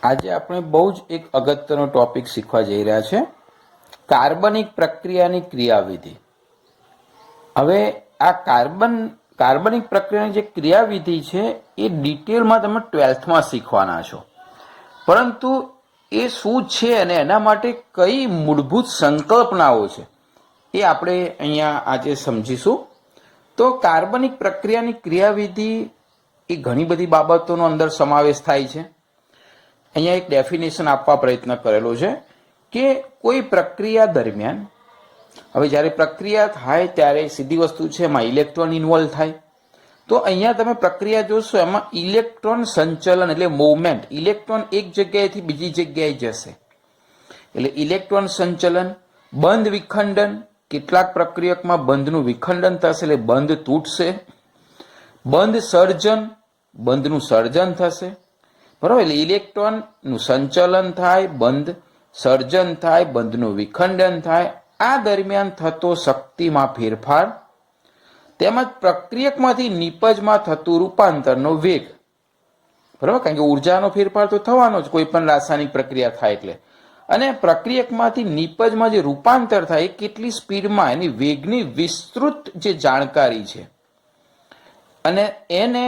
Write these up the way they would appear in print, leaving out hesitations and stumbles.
આજે આપણે બહુ જ એક અગત્યનો ટોપિક શીખવા જઈ રહ્યા છે, કાર્બનિક પ્રક્રિયાની ક્રિયાવિધિ. હવે આ કાર્બનિક પ્રક્રિયાની જે ક્રિયાવિધિ છે એ ડિટેલમાં તમે 12થમાં શીખવાના છો, પરંતુ એ શું છે અને એના માટે કઈ મૂળભૂત સંકલ્પનાઓ છે એ આપણે અહીંયા આજે સમજીશું. તો કાર્બનિક પ્રક્રિયાની ક્રિયાવિધિ એ ઘણી બધી બાબતોનો અંદર સમાવેશ થાય છે. અહીંયા એક ડેફિનેશન આપવા પ્રયત્ન કરેલો છે કે કોઈ પ્રક્રિયા દરમિયાન, હવે જ્યારે પ્રક્રિયા થાય ત્યારે સીધી વસ્તુ છે એમાં ઇલેક્ટ્રોન ઇન્વોલ્વ થાય. તો અહીંયા તમે પ્રક્રિયા જોશો એમાં ઇલેક્ટ્રોન સંચલન એટલે મૂવમેન્ટ, ઇલેક્ટ્રોન એક જગ્યાએથી બીજી જગ્યાએ જશે એટલે ઇલેક્ટ્રોન સંચલન, બંધ વિખંડન, કેટલાક પ્રક્રિયકમાં બંધનું વિખંડન થશે એટલે બંધ તૂટશે, બંધ સર્જન, બંધનું સર્જન થશે, બરાબર. એટલે ઇલેક્ટ્રોનનું સંચલન થાય, બંધ સર્જન થાય, બંધનું વિખંડન થાય. આ દરમિયાન થતો શક્તિમાં ફેરફાર તેમજ પ્રક્રિયકમાંથી નિપજમાં થતું રૂપાંતરનો વેગ, બરાબર, કારણ કે ઉર્જાનો ફેરફાર તો થવાનો જ કોઈ પણ રાસાયણિક પ્રક્રિયા થાય એટલે. અને પ્રક્રિયકમાંથી નિપજમાં જે રૂપાંતર થાય એ કેટલી સ્પીડમાં, એની વેગની વિસ્તૃત જે જાણકારી છે અને એને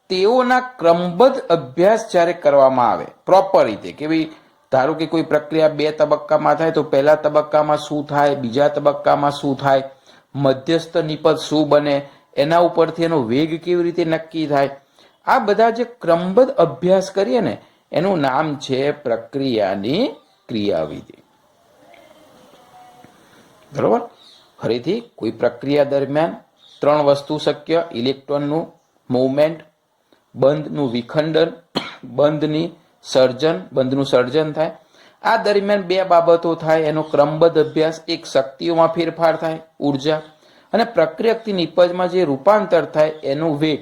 તેઓના ક્રમબદ્ધ અભ્યાસ જ્યારે કરવામાં આવે પ્રોપર રીતે, કે ભાઈ ધારો કે કોઈ પ્રક્રિયા 2 તબક્કામાં થાય તો પહેલા તબક્કામાં શું થાય, બીજા તબક્કામાં શું થાય, મધ્યસ્થ નિપજ શું બને, એના ઉપરથી એનો વેગ કેવી રીતે નક્કી થાય, આ બધા જે ક્રમબદ્ધ અભ્યાસ કરીએ ને એનું નામ છે પ્રક્રિયાની ક્રિયાવિધિ. બરોબર. ફરીથી, કોઈ પ્રક્રિયા દરમિયાન 3 વસ્તુ શક્ય: ઇલેક્ટ્રોનનું મૂવમેન્ટ, બંધનું વિખંડન, બંધનું સર્જન થાય. આ દરમિયાન 2 બાબતો થાય, એનો ક્રમબદ્ધ અભ્યાસ. એક, શક્તિઓમાં ફેરફાર થાય, ઉર્જા, અને પ્રક્રિયકથી નિપજમાં જે રૂપાંતર થાય એનો વેગ.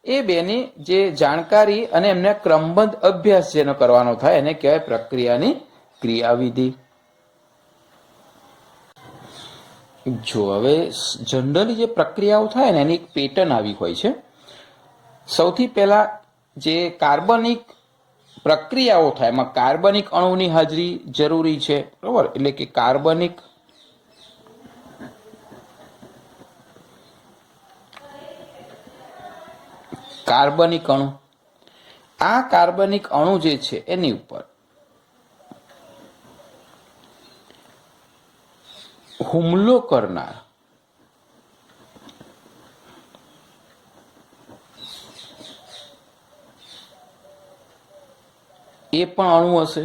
એ બેની જે જાણકારી અને એમને ક્રમબદ્ધ અભ્યાસ જેનો કરવાનો થાય એને કહેવાય પ્રક્રિયાની ક્રિયાવિધિ. જો હવે જનરલી જે પ્રક્રિયાઓ થાય ને એની એક પેટર્ન આવી હોય છે. સૌથી પહેલા જે કાર્બનિક પ્રક્રિયાઓ થાય એમાં કાર્બનિક અણુની હાજરી જરૂરી છે, બરોબર. એટલે કે કાર્બનિક અણુ, આ કાર્બનિક અણુ જે છે એની ઉપર હુમલો કરનાર એ પણ અણુ હશે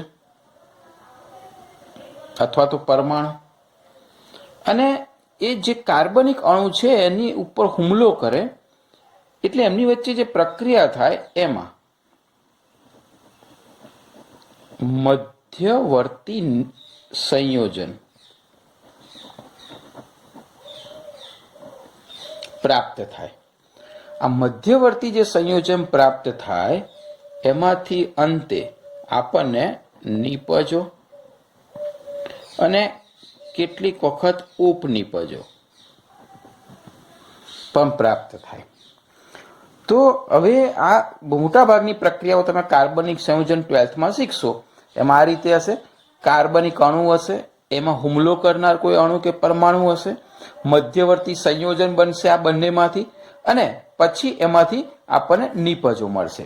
અથવા તો પરમાણુ. અને એ જે કાર્બનિક અણુ છે એની ઉપર હુમલો કરે એટલે એમની વચ્ચે જે પ્રક્રિયા થાય એમાં મધ્યવર્તી સંયોજન પ્રાપ્ત થાય. આ મધ્યવર્તી જે સંયોજન પ્રાપ્ત થાય એમાંથી અંતે આપણને નિપજો અને કેટલીક વખત ઉપનિપજો પણ પ્રાપ્ત થાય. તો હવે આ મોટાભાગની પ્રક્રિયાઓ તમે કાર્બનિક સંયોજન 12થમાં શીખશો. એમાં આ રીતે હશે: કાર્બનિક અણુ હશે, એમાં હુમલો કરનાર કોઈ અણુ કે પરમાણુ હશે, મધ્યવર્તી સંયોજન બનશે આ બંનેમાંથી, અને પછી એમાંથી આપણને નિપજો મળશે.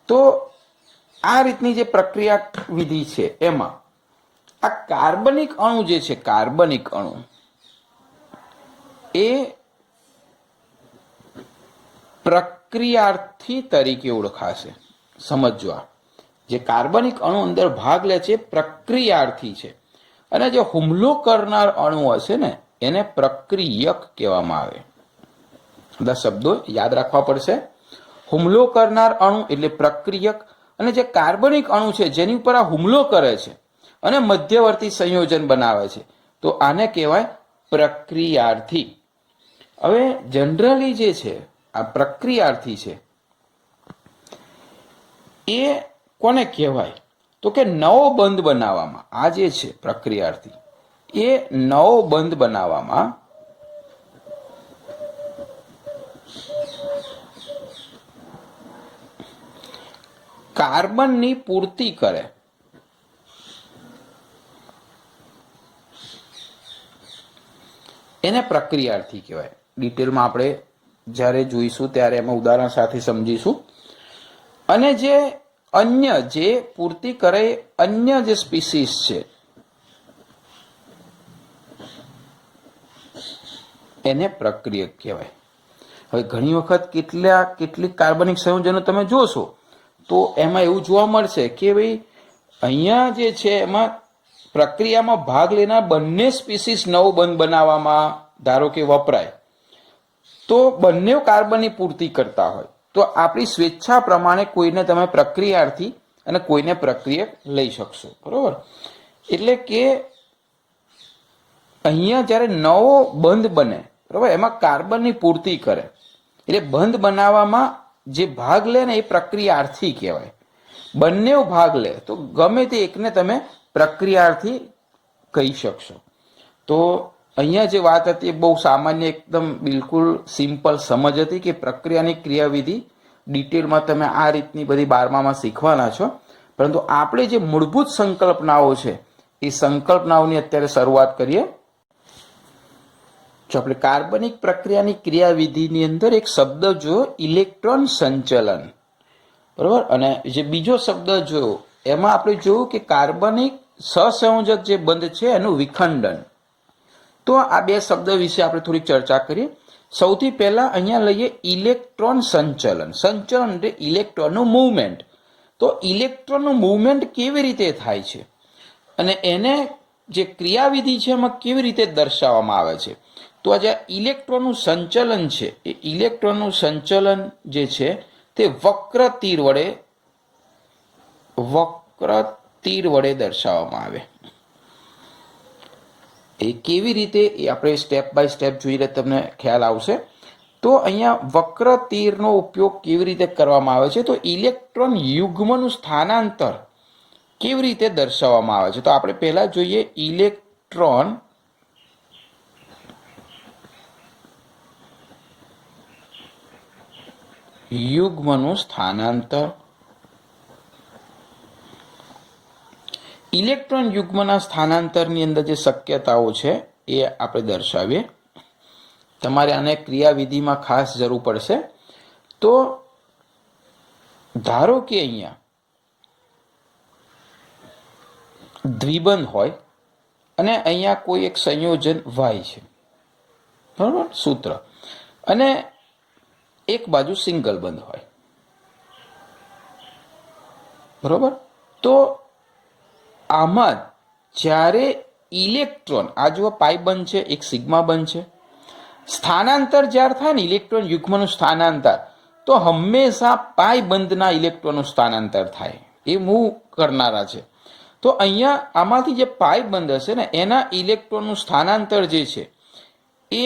તો આ રીતની જે પ્રક્રિયા વિધિ છે એમાં આ કાર્બનિક અણુ જે છે, કાર્બનિક અણુ એ પ્રક્રિયાર્થી તરીકે ઓળખાશે. સમજો, આ જે કાર્બનિક અણુ અંદર ભાગ લે છે પ્રક્રિયાર્થી છે, અને જે હુમલો કરનાર અણુ હશે ને એને પ્રક્રિયક કહેવામાં આવે. બધા શબ્દો યાદ રાખવા પડશે. હુમલો કરનાર અણુ એટલે પ્રક્રિયક, અને જે કાર્બનિક અણુ છે જેની ઉપર આ હુમલો કરે છે અને મધ્યવર્તી સંયોજન બનાવે છે તો આને કહેવાય પ્રક્રિયાર્થી. હવે જનરલી જે છે આ પ્રક્રિયાર્થી છે એ કોને કહેવાય તો કે નવો બંધ બનાવવામાં, આ જે છે પ્રક્રિયાર્થી એ નવો બંધ બનાવવામાં કાર્બનની પૂર્તિ કરે એને પ્રક્રિયાર્થી કહેવાય. ડિટેલમાં આપણે જ્યારે જોઈશું ત્યારે એમાં ઉદાહરણ સાથે સમજીશું. અને જે અન્ય જે પૂર્તિ કરે અન્ય જે સ્પીસીસ છે એને પ્રક્રિયક કહેવાય. હવે ઘણી વખત કેટલીક કાર્બનિક સંયોજનો તમે જોશો તો એમાં એવું જોવા મળશે કે ભાઈ અહીંયા જે છે એમાં પ્રક્રિયામાં ભાગ લેનાર બંને સ્પીસીસ નવો બંધ બનાવવામાં ધારો કે વપરાય તો બંને કાર્બનની પૂર્તિ કરતા હોય તો આપણી સ્વેચ્છા પ્રમાણે કોઈને તમે પ્રક્રિયાર્થી અને કોઈને પ્રક્રિયક લઈ શકશો. બરોબર. એટલે કે અહીંયા જ્યારે નવો બંધ બને, બરોબર, એમાં કાર્બનની પૂર્તિ કરે એટલે બંધ બનાવવામાં જે ભાગ લે ને એ પ્રક્રિયાર્થી કહેવાય. બંને ભાગ લે તો ગમે તે એકને તમે પ્રક્રિયાર્થી કહી શકશો. તો અહીંયા જે વાત હતી એ બહુ સામાન્ય, એકદમ બિલકુલ સિમ્પલ સમજ હતી કે પ્રક્રિયાની ક્રિયાવિધિ ડિટેલમાં તમે આ રીતની બધી 12માં શીખવાના છો. પરંતુ આપણે જે મૂળભૂત સંકલ્પનાઓ છે એ સંકલ્પનાઓની અત્યારે શરૂઆત કરીએ. જો આપણે કાર્બનિક પ્રક્રિયાની ક્રિયાવિધિની અંદર એક શબ્દ જોયો ઇલેક્ટ્રોન સંચલન, બરોબર, અને જે બીજો શબ્દ જોયો એમાં આપણે જોયું કે કાર્બનિક સહસંયોજક જે બંધ છે એનું વિખંડન. તો આ બે શબ્દ વિશે આપણે થોડીક ચર્ચા કરીએ. સૌથી પહેલા અહીંયા લઈએ ઇલેક્ટ્રોન સંચલન. સંચલન એટલે ઇલેક્ટ્રોનનું મૂવમેન્ટ. તો ઇલેક્ટ્રોનનું મૂવમેન્ટ કેવી રીતે થાય છે અને એને જે ક્રિયાવિધિ છે એમાં કેવી રીતે દર્શાવવામાં આવે છે. તો આ જે ઇલેક્ટ્રોનનું સંચલન છે એ ઇલેક્ટ્રોનનું સંચલન જે છે તે વક્ર તીર વડે દર્શાવવામાં આવે. એ કેવી રીતે એ આપણે સ્ટેપ બાય સ્ટેપ જોઈએ તમને ખ્યાલ આવશે. તો અહીંયા વક્ર તીરનો ઉપયોગ કેવી રીતે કરવામાં આવે છે તો ઇલેક્ટ્રોન યુગ્મનું સ્થાનાંતર કેવી રીતે દર્શાવવામાં આવે છે. તો આપણે પહેલા જોઈએ ઇલેક્ટ્રોન યુગ્મનું સ્થાનાંતર. ઇલેક્ટ્રોન યુગ્મના સ્થાનાંતરની અંદર જે શક્યતાઓ છે એ આપણે દર્શાવીએ. તમારે આને ક્રિયાવિધિમાં ખાસ જરૂર પડશે. તો ધારો કે અહીંયા દ્વિબંધ હોય અને અહીંયા કોઈ એક સંયોજન Y છે, બરાબર, સૂત્ર, અને એક બાજુ સિંગલ બંધ હોય, બરોબર. તો આમાં જ્યારે ઇલેક્ટ્રોન, આ જો પાઈ બંધ છે, એક સિગ્મા બંધ છે, સ્થાનાંતર જ્યારે થાય ને ઇલેક્ટ્રોન યુગ્મનું સ્થાનાંતર, તો હંમેશા પાઈ બંધના ઇલેક્ટ્રોનનું સ્થાનાંતર થાય. એ મૂવ કરનારા છે. તો અહીંયા આમાંથી જે પાઈ બંધ હશે ને એના ઇલેક્ટ્રોનનું સ્થાનાંતર જે છે એ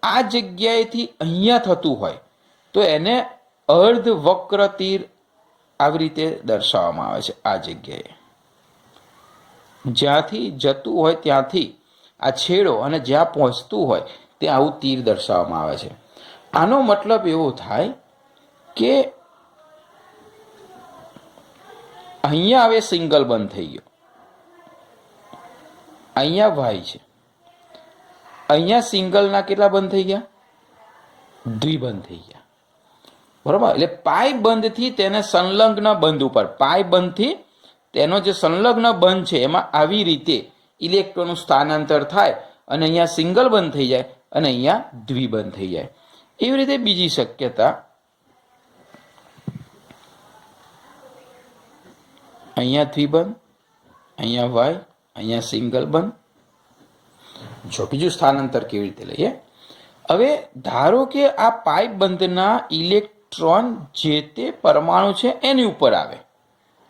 આ જગ્યાએથી અહીંયા થતું હોય તો એને અર્ધ વક્ર તીર આવી રીતે દર્શાવવામાં આવે છે. આ જગ્યાએ જ્યાંથી જતું હોય ત્યાંથી આ છેડો અને જ્યાં પહોંચતું હોય ત્યાં આવું તીર દર્શાવવામાં આવે છે. આનો મતલબ એવો થાય કે અહીંયા હવે સિંગલ બંધ થઈ ગયો, અહીંયા Y છે, અહીંયા સિંગલના કેટલા બંધ થઈ ગયા? દ્વિબંધ થઈ ગયા, બરોબર. એટલે પાઈ બંધથી તેને સંલગ્ન બંધ ઉપર, પાઈ બંધથી તેનો જે સંલગ્ન બંધ છે એમાં આવી રીતે ઇલેક્ટ્રોનનું સ્થાનાંતર થાય અને અહીંયા સિંગલ બંધ થઈ જાય અને અહીંયા દ્વિબંધ થઈ જાય. એવી રીતે બીજી શક્યતા, અહીંયા દ્વિબંધ, અહીંયા Y, અહીંયા સિંગલ બંધ. જો બીજું સ્થાનાંતર કેવી રીતે લઈએ? હવે ધારો કે આ પાઈ બંધના ઇલેક્ટ્રોન જે તે પરમાણુ છે એની ઉપર આવે.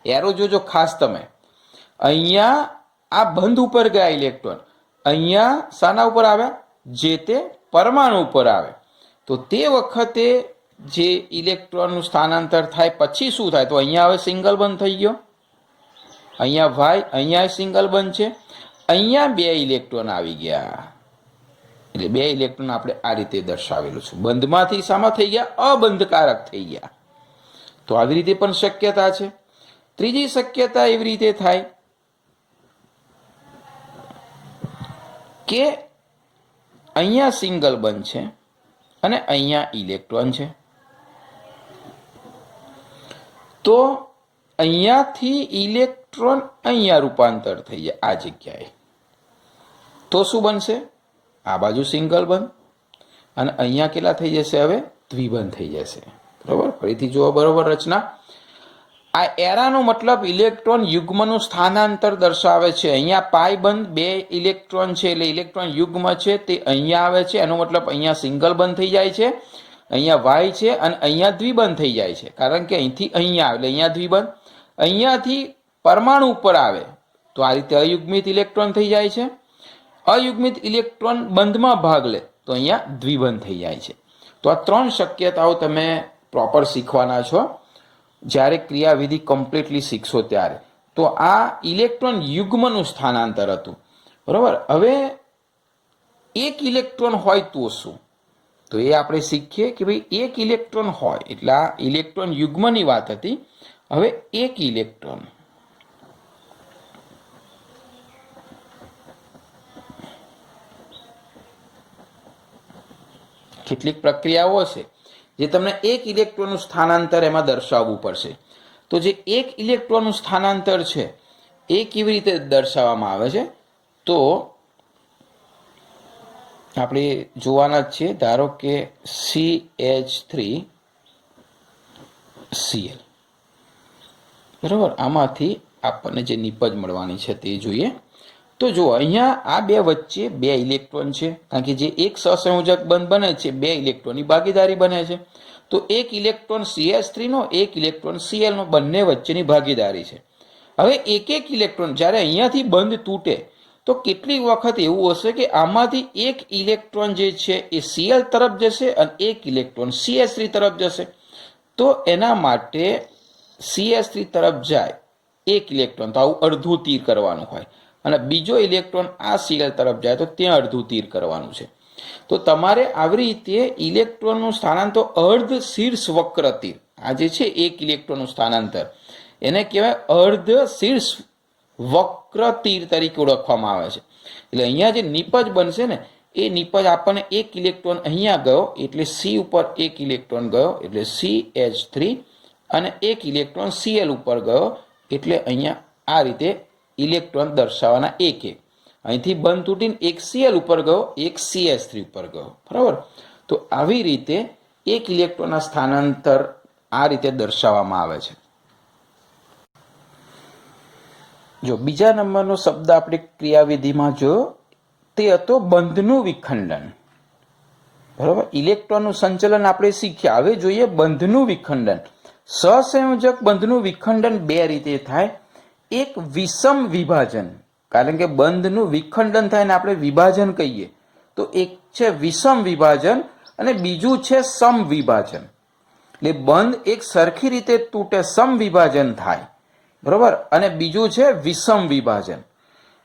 એરો જોજો ખાસ તમે, અહીંયા આ બંધ ઉપર ગયા ઇલેક્ટ્રોન, અહીંયા શાના ઉપર આવ્યા? જે તે પરમાણુ ઉપર આવે. તો તે વખતે જે ઇલેક્ટ્રોનનું સ્થાનાંતર થાય પછી શું થાય? તો અહીંયા હવે સિંગલ બંધ થઈ ગયો, અહીંયા Y, અહીંયા સિંગલ બંધ છે, અહીંયા બે ઇલેક્ટ્રોન આવી ગયા. એટલે બે ઇલેક્ટ્રોન આપણે આ રીતે દર્શાવેલું છે. બંધમાંથી શામાં થઈ ગયા? અબંધકારક થઈ ગયા. તો આવી રીતે પણ શક્યતા છે. ત્રીજી શક્યતા એવી રીતે થાય કે અહીંયા સિંગલ બંધ છે અને અહીંયા ઇલેક્ટ્રોન છે, તો અહીંયાથી ઇલેક્ટ્રોન અહીંયા રૂપાંતર થઈ જાય આ જગ્યાએ, તો શું બનશે? આ બાજુ સિંગલ બંધ અને અહીંયા કેટલા થઈ જશે? હવે દ્વિબંધ થઈ જશે. બરોબર, ફરીથી જુઓ બરોબર રચના. આ એરાનો મતલબ ઇલેક્ટ્રોન યુગ્મનું સ્થાનાંતર દર્શાવે છે. અહીંયા પાઈ બંધ 2 ઇલેક્ટ્રોન છે એટલે ઇલેક્ટ્રોન યુગ્મ છે તે અહીંયા આવે છે, એનો મતલબ અહીંયા સિંગલ બંધ થઈ જાય છે, અહીંયા વાય છે અને અહીંયા દ્વિબંધ થઈ જાય છે, કારણ કે અહીંથી અહીંયા આવે એટલે અહીંયા દ્વિબંધ, અહીંયાથી પરમાણુ ઉપર આવે તો આ રીતે અયુગ્મિત ઇલેક્ટ્રોન થઈ જાય છે, અયુગ્મિત ઇલેક્ટ્રોન બંધમાં ભાગ લે તો અહીંયા દ્વિબંધ થઈ જાય છે. તો આ 3 શક્યતાઓ તમે પ્રોપર શીખવાના છો જ્યારે ક્રિયાવિધિ કમ્પ્લીટલી શીખશો ત્યારે. તો આ ઇલેક્ટ્રોન યુગ્મનું સ્થાનાંતર હતું. બરોબર, હવે એક ઇલેક્ટ્રોન હોય તો શું? તો એ આપણે શીખીએ કે ભાઈ એક ઇલેક્ટ્રોન હોય એટલે આ ઇલેક્ટ્રોન યુગ્મની વાત હતી. હવે એક ઇલેક્ટ્રોન કેટલીક પ્રક્રિયાઓ છે જે તમને એક ઇલેક્ટ્રોનનું સ્થાનાંતર એમાં દર્શાવવું પડશે. તો જે એક ઇલેક્ટ્રોનનું સ્થાનાંતર છે એ કેવી રીતે દર્શાવવામાં આવે છે તો આપણે જોવાના જ છીએ. ધારો કે CH3Cl, બરાબર, આમાંથી આપણને જે નિપજ મળવાની છે તે જોઈએ. તો જો અહીંયા આ 2 વચ્ચે 2 ઇલેક્ટ્રોન છે, કારણ કે જે એક સહસંયોજક બંધ બને છે 2 ઇલેક્ટ્રોનની ભાગીદારી બને છે. તો એક ઇલેક્ટ્રોન CH3 નો, એક ઇલેક્ટ્રોન Cl નો, બંને વચ્ચેની ભાગીદારી છે. હવે એક ઇલેક્ટ્રોન જ્યારે અહીંયાથી બંધ તૂટે તો કેટલીક વખત એવું હશે કે આમાંથી એક ઇલેક્ટ્રોન જે છે એ Cl તરફ જશે અને એક ઇલેક્ટ્રોન CH3 તરફ જશે. તો એના માટે CH3 તરફ જાય એક ઇલેક્ટ્રોન તો આવું અડધું તીર કરવાનું હોય, અને બીજો ઇલેક્ટ્રોન આ Cl તરફ જાય તો ત્યાં અડધું તીર કરવાનું છે. તો તમારે આવી રીતે ઇલેક્ટ્રોનનું સ્થાનાંતર અર્ધ શીર્ષ વક્ર તીર, આ જે છે એક ઇલેક્ટ્રોનનું સ્થાનાંતર એને કહેવાય અર્ધ શીર્ષ વક્ર તીર તરીકે ઓળખવામાં આવે છે. એટલે અહીંયા જે નિપજ બનશે ને એ નિપજ આપણને એક ઇલેક્ટ્રોન અહીંયા ગયો એટલે C ઉપર એક ઇલેક્ટ્રોન ગયો એટલે CH3 અને એક ઇલેક્ટ્રોન Cl ઉપર ગયો એટલે અહીંયા આ રીતે ઇલેક્ટ્રોન દર્શાવવાના એક એક. અહીંથી બંધ તૂટીને એક Cl ઉપર ગયો, એક CH3 ઉપર ગયો. બરાબર, તો આવી રીતે એક ઇલેક્ટ્રોનના સ્થાનાંતર આ રીતે દર્શાવવામાં આવે છે. જો બીજા નંબરનો શબ્દ આપણે ક્રિયાવિધિમાં જોયો તે હતો બંધનું વિખંડન. બરાબર, ઇલેક્ટ્રોનનું સંચલન આપણે શીખ્યા. હવે જોઈએ બંધનું વિખંડન. સહસંયોજક બંધનું વિખંડન 2 રીતે થાય. એક વિષમ વિભાજન, કારણ કે બંધનું વિખંડન થાય ને આપણે વિભાજન કહીએ તો એક છે વિષમ વિભાજન અને બીજું છે સમ વિભાજન. એટલે બંધ એક સરખી રીતે તૂટે સમ વિભાજન થાય, બરોબર, અને બીજું છે વિષમ વિભાજન.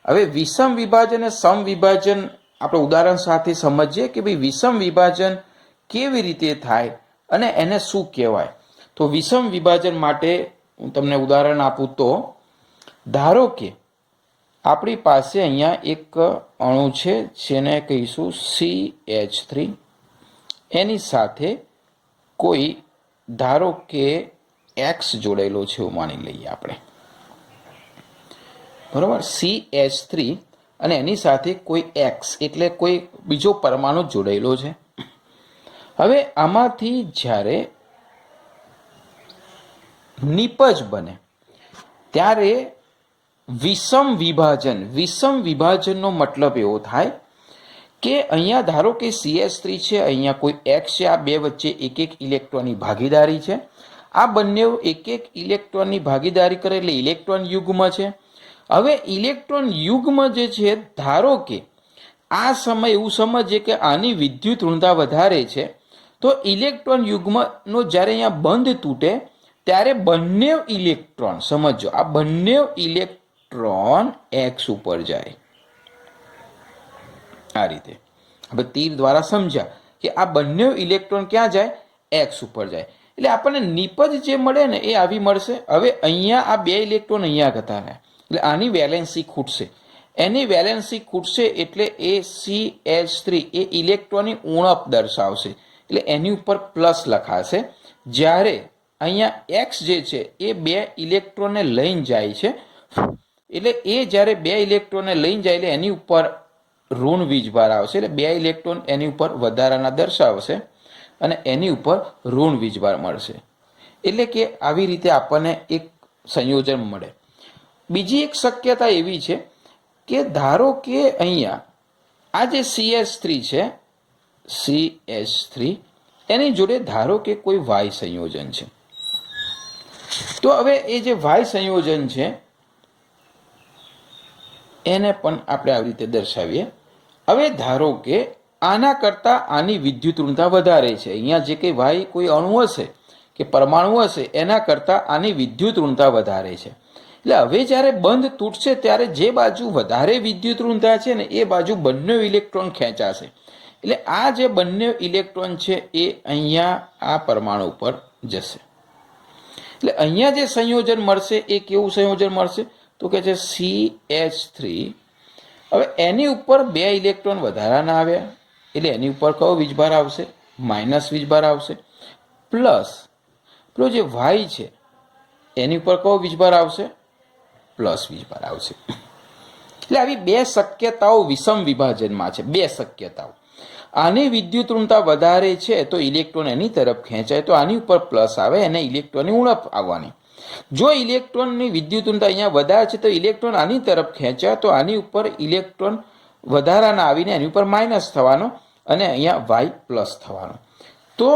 હવે વિષમ વિભાજન અને સમ વિભાજન આપણે ઉદાહરણ સાથે સમજીએ કે ભાઈ વિષમ વિભાજન કેવી રીતે થાય અને એને શું કહેવાય. તો વિષમ વિભાજન માટે હું તમને ઉદાહરણ આપું તો ધારો કે આપણી પાસે અહીંયા એક અણુ છે જેને કહીશું CH3, એની સાથે કોઈ ધારો કે X જોડેલો છે એવું માની લઈએ આપણે. બરાબર, CH3 અને એની સાથે કોઈ X એટલે કોઈ બીજો પરમાણુ જોડાયેલો છે. હવે આમાંથી જ્યારે નિપજ બને ત્યારે વિષમ વિભાજનનો મતલબ એવો થાય કે અહીંયા ધારો કે CH3 છે, અહીંયા કોઈ X છે, આ 2 વચ્ચે એક એક ઇલેક્ટ્રોનની ભાગીદારી છે. આ બંને એક એક ઇલેક્ટ્રોનની ભાગીદારી કરે એટલે ઇલેક્ટ્રોન યુગ્મ છે. હવે ઇલેક્ટ્રોન યુગ્મ જે છે, ધારો કે આ સમય એવું સમજીએ કે આની વિદ્યુત ઋણતા વધારે છે તો ઇલેક્ટ્રોન યુગ્મનો જ્યારે અહીંયા બંધ તૂટે ત્યારે બંને ઇલેક્ટ્રોન, સમજો આ બંને ઇલેક્ટ્રોન X ઉપર જાય. આ રીતે આપણે તીર દ્વારા સમજ્યા કે આ બંને ઇલેક્ટ્રોન ક્યાં જાય? X ઉપર જાય. એટલે આપણને નિપજ જે મળે ને એ આવી મળશે. હવે અહીંયા આ 2 ઇલેક્ટ્રોન અહીંયા હતા રહ્યા, એટલે આની વેલેન્સી ખૂટશે. એની વેલેન્સી ખૂટશે એટલે એ CH3 એ ઇલેક્ટ્રોનની ઉણપ દર્શાવશે, એટલે એની ઉપર પ્લસ લખાશે. જ્યારે અહીંયા X જે છે એ 2 ઇલેક્ટ્રોનને લઈને જાય છે, એટલે એ જ્યારે 2 ઇલેક્ટ્રોનને લઈને જાય એટલે એની ઉપર ઋણ વીજભાર આવશે, એટલે 2 ઇલેક્ટ્રોન એની ઉપર વધારાના દર્શાવશે અને એની ઉપર ઋણ વીજભાર મળશે. એટલે કે આવી રીતે આપણને એક સંયોજન મળે. બીજી એક શક્યતા એવી છે કે ધારો કે અહીંયા આ જે CH3 છે, CH3 એની જોડે ધારો કે કોઈ Y સંયોજન છે. તો હવે એ જે Y સંયોજન છે એને પણ આપણે આવી રીતે દર્શાવીએ. હવે ધારો કે આના કરતાં આની વિદ્યુત ઋણતા વધારે છે. અહીંયા જે કંઈ Y કોઈ અણુ હશે કે પરમાણુ હશે એના કરતાં આની વિદ્યુત ઋણતા વધારે છે. એટલે હવે જ્યારે બંધ તૂટશે ત્યારે જે બાજુ વધારે વિદ્યુત ઋણતા છે ને એ બાજુ બંને ઇલેક્ટ્રોન ખેંચાશે. એટલે આ જે બંને ઇલેક્ટ્રોન છે એ અહીંયા આ પરમાણુ ઉપર જશે. એટલે અહીંયા જે સંયોજન મળશે એ કેવું સંયોજન મળશે તો કે છે CH3. હવે એની ઉપર 2 ઇલેક્ટ્રોન વધારાના આવ્યા એટલે એની ઉપર કયો વીજભાર આવશે? માઇનસ વીજભાર આવશે. પ્લસ પેલો જે Y છે એની ઉપર કયો વીજભાર આવશે? પ્લસ વીજભાર આવશે. એટલે આવી 2 શક્યતાઓ વિષમ વિભાજનમાં છે. 2 શક્યતાઓ. આની વિદ્યુત ઋણતા વધારે છે તો ઇલેક્ટ્રોન એની તરફ ખેંચાય તો આની ઉપર પ્લસ આવે અને ઇલેક્ટ્રોનની ઉણપ આવવાની. જો ઇલેક્ટ્રોનની વિદ્યુત ઋણતા અહીંયા વધારે છે તો ઇલેક્ટ્રોન આની તરફ ખેંચાય તો આની ઉપર ઇલેક્ટ્રોન વધારાના આવીને એની ઉપર માઇનસ થવાનો અને અહીંયા Y પ્લસ થવાનો. તો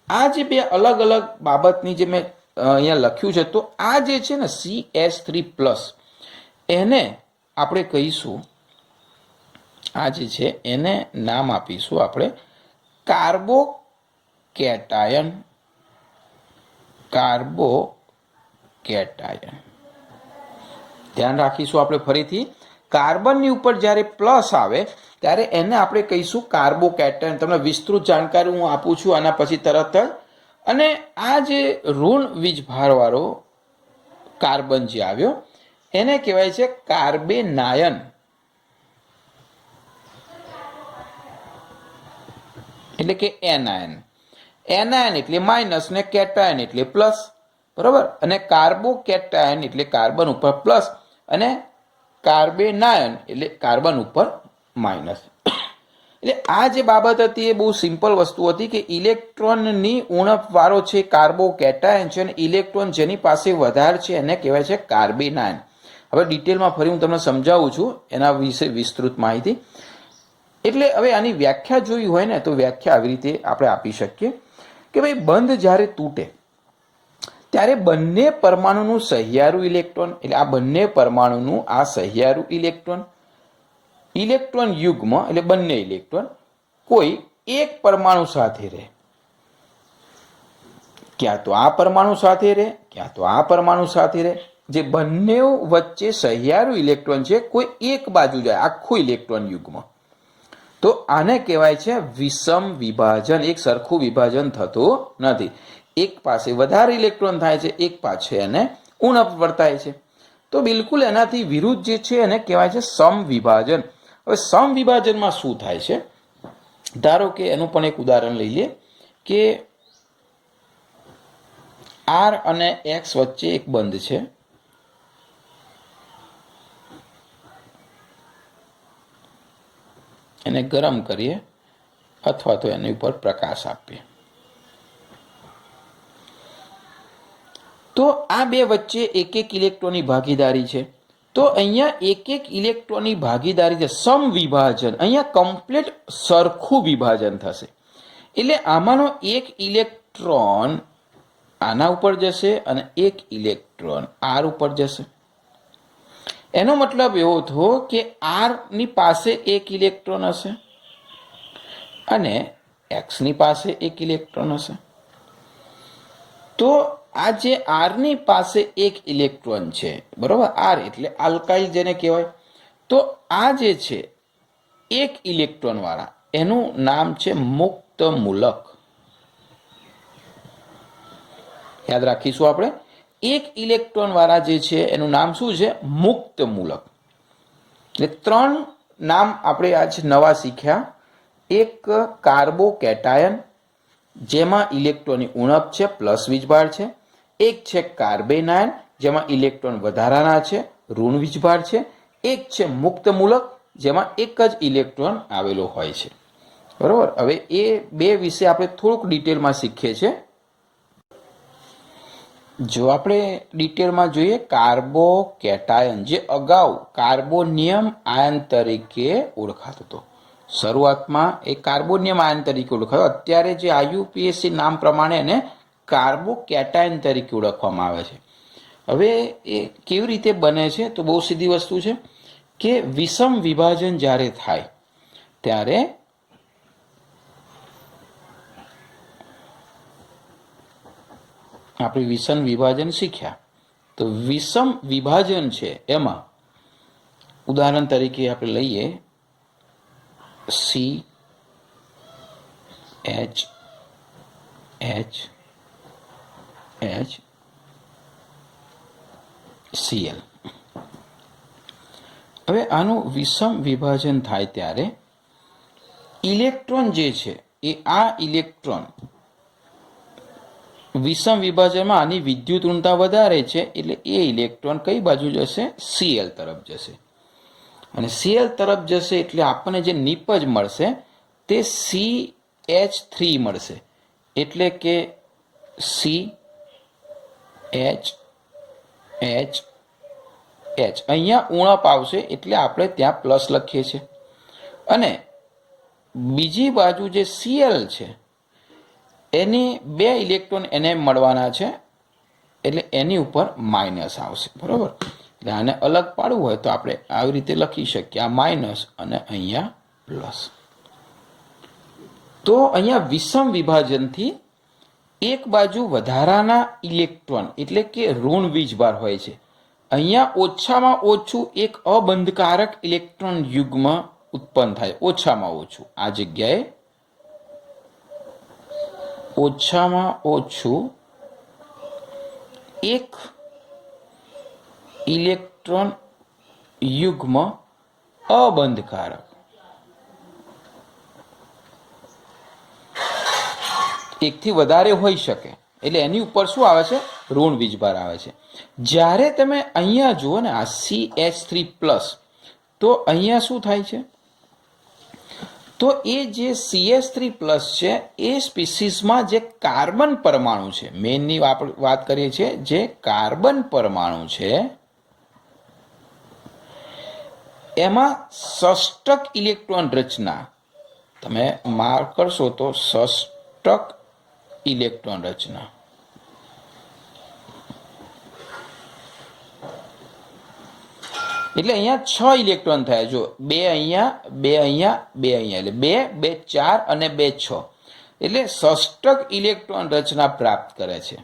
આ જે 2 અલગ અલગ બાબતની જે મેં અહીંયા લખ્યું છે તો આ જે છે ને CH3 પ્લસ એને આપણે કહીશું, આ જે છે એને નામ આપીશું આપણે કાર્બોકેટાયન. કાર્બોકેટાયન ધ્યાન રાખીશું આપણે ફરીથી. કાર્બનની ઉપર જ્યારે પ્લસ આવે ત્યારે એને આપણે કહીશું કાર્બોકેટાયન. તમને વિસ્તૃત જાણકારી હું આપું છું આના પછી તરત જ. અને આ જે ઋણ વીજભારવાળો કાર્બન જે આવ્યો એને કહેવાય છે કાર્બેનાયન. એટલે કે એનાયન. એનાયન એટલે માઇનસ ને કેટાયન એટલે પ્લસ, બરોબર. અને કાર્બોકેટાયન એટલે કાર્બન ઉપર પ્લસ અને કાર્બેનાયન એટલે કાર્બન ઉપર માઇનસ. એટલે આ જે બાબત હતી એ બહુ સિમ્પલ વસ્તુ હતી કે ઇલેક્ટ્રોનની ઉણપ વાળો છે કાર્બોકેટાયન છે અને ઇલેક્ટ્રોન જેની પાસે વધારે છે એને કહેવાય છે કાર્બેનાયન. હવે ડિટેલમાં ફરી હું તમને સમજાવું છું એના વિશે વિસ્તૃત માહિતી. એટલે હવે આની વ્યાખ્યા જોઈ હોય ને તો વ્યાખ્યા આવી રીતે આપણે આપી શકીએ કે ભાઈ બંધ જ્યારે તૂટે ત્યારે બંને પરમાણુનું સહિયારું ઇલેક્ટ્રોન, એટલે આ બંને પરમાણુનું આ સહિયારું ઇલેક્ટ્રોન, ઇલેક્ટ્રોન યુગ્મ એટલે બંને ઇલેક્ટ્રોન કોઈ એક પરમાણુ સાથે રહે. ક્યાં તો આ પરમાણુ સાથે રહે ક્યાં તો આ પરમાણુ સાથે રહે. જે બંને વચ્ચે સહિયારું ઇલેક્ટ્રોન છે કોઈ એક બાજુ જાય આખું ઇલેક્ટ્રોન યુગ્મ. તો આને કહેવાય છે વિષમ વિભાજન. એક સરખું વિભાજન થતું નથી. એક પાસે વધારે ઇલેક્ટ્રોન થાય છે, એક પાસે એને ઉણપ વર્તાય છે. તો બિલકુલ એનાથી વિરુદ્ધ જે છે એને કહેવાય છે સમ વિભાજન. હવે સમ વિભાજનમાં શું થાય છે ધારો કે એનું પણ એક ઉદાહરણ લઈ લઈએ કે R અને X વચ્ચે એક બંધ છે. એને ગરમ કરીએ અથવા તો એની ઉપર પ્રકાશ આપીએ તો આ 2 વચ્ચે એક એક ઇલેક્ટ્રોનની ભાગીદારી છે. તો અહીંયા એક એક ઇલેક્ટ્રોનની ભાગીદારી છે, સમ વિભાજન. અહીંયા કમ્પ્લીટ સરખું વિભાજન થશે. એટલે આમાંનો એક ઇલેક્ટ્રોન આના ઉપર જશે અને એક ઇલેક્ટ્રોન R ઉપર જશે. એનો મતલબ એવો થયો કે R ની પાસે એક ઇલેક્ટ્રોન હશે અને X ની પાસે એક ઇલેક્ટ્રોન હશે. તો આ જે R ની પાસે એક ઇલેક્ટ્રોન છે, બરોબર, R એટલે આલ્કાઇલ જેને કહેવાય. તો આ જે છે એક ઇલેક્ટ્રોન વાળા એનું નામ છે મુક્ત મૂલક. યાદ રાખીશું આપણે. એક ઇલેક્ટ્રોન વાળા જે છે એનું નામ શું છે? મુક્ત મૂલક. એટલે 3 નામ આપણે આજ નવા શીખ્યા. એક કાર્બોકેટાયન, જેમાં ઇલેક્ટ્રોનની ઉણપ છે, પ્લસ વીજભાર છે. એક છે કાર્બેનાયન, જેમાં ઇલેક્ટ્રોન વધારાના છે, ઋણ વીજભાર છે. એક છે મુક્ત મૂલક, જેમાં એક જ ઇલેક્ટ્રોન આવેલો હોય છે. બરોબર. હવે એ બે વિશે આપણે થોડુંક ડિટેલમાં શીખીએ છીએ. જો આપણે ડિટેલમાં જોઈએ, કાર્બોકેટાયન જે અગાઉ કાર્બોનિયમ આયન તરીકે ઓળખાતો હતો. શરૂઆતમાં એ કાર્બોનિયમ આયન તરીકે ઓળખાતો, અત્યારે જે IUPAC નામ પ્રમાણે એને કાર્બોકેટાયન તરીકે ઓળખવામાં આવે છે. હવે એ કેવી રીતે બને છે? તો બહુ સીધી વસ્તુ છે કે વિષમ વિભાજન જ્યારે થાય ત્યારે આપણે વિષમ વિભાજન શીખ્યા. તો વિષમ વિભાજન છે એમાં ઉદાહરણ તરીકે આપણે લઈએ CHHCl. હવે આનું વિષમ વિભાજન થાય ત્યારે ઇલેક્ટ્રોન જે છે એ આ ઇલેક્ટ્રોન વિષમ વિભાજનમાં આની વિદ્યુત ઋણતા વધારે છે, એટલે એ ઇલેક્ટ્રોન કઈ બાજુ જશે? Cl તરફ જશે. અને Cl તરફ જશે એટલે આપણને જે નિપજ મળશે તે CH3 મળશે. એટલે કે CHHH. અહીંયા ઉણપ આવશે એટલે આપણે ત્યાં પ્લસ લખીએ છીએ. અને બીજી બાજુ જે Cl છે એની 2 ઇલેક્ટ્રોન એને મળવાના છે, એટલે એની ઉપર માઇનસ આવશે. બરોબર. એટલે આને અલગ પાડવું હોય તો આપણે આવી રીતે લખી શકીએ, આ માઇનસ અને અહીંયા પ્લસ. તો અહીંયા વિષમ વિભાજનથી એક બાજુ વધારાના ઇલેક્ટ્રોન એટલે કે ઋણ વીજભાર હોય છે. અહીંયા ઓછામાં ઓછું એક અબંધકારક ઇલેક્ટ્રોન યુગ્મ ઉત્પન્ન થાય. ઓછામાં ઓછું આ જગ્યાએ ઓછામાં ઓછું એક ઇલેક્ટ્રોન યુગ્મ અબંધકારક. એકથી વધારે હોઈ શકે, એટલે એની ઉપર શું આવે છે? ઋણ વીજભાર આવે છે. જ્યારે તમે અહીંયા જુઓ ને આ CH3+, તો અહીંયા શું થાય છે? તો એ જે CH3+ છે એ સ્પીસીસમાં જે કાર્બન પરમાણુ છે, મેઇનની આપણે વાત કરીએ છીએ, જે કાર્બન પરમાણુ છે એમાં ષષ્ટક ઇલેક્ટ્રોન રચના તમે માર્ક કરશો તો ષષ્ટક ઇલેક્ટ્રોન રચના. એટલે અહીંયા 6 ઇલેક્ટ્રોન થયા. જો 2 અહીંયા, 2 અહીંયા, 2 અહીંયા, એટલે 2, 2, 4 અને 2, 6. એટલે ષષ્ટક ઇલેક્ટ્રોન રચના પ્રાપ્ત કરે છે.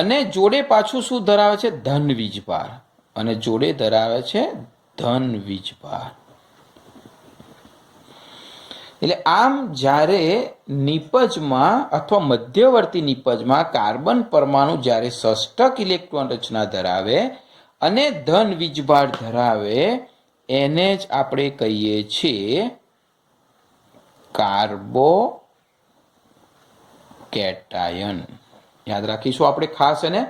અને જોડે પાછું શું ધરાવે છે? ધન વીજભાર. અને જોડે ધરાવે છે ધન વીજભાર. એટલે આમ જ્યારે નિપજમાં અથવા મધ્યવર્તી નિપજમાં કાર્બન પરમાણુ જ્યારે ષષ્ટક ઇલેક્ટ્રોન રચના ધરાવે અને ધન વીજભાર ધરાવે એને જ આપણે કહીએ છીએ કાર્બોકેટાયન. યાદ રાખીશું આપણે ખાસ એને.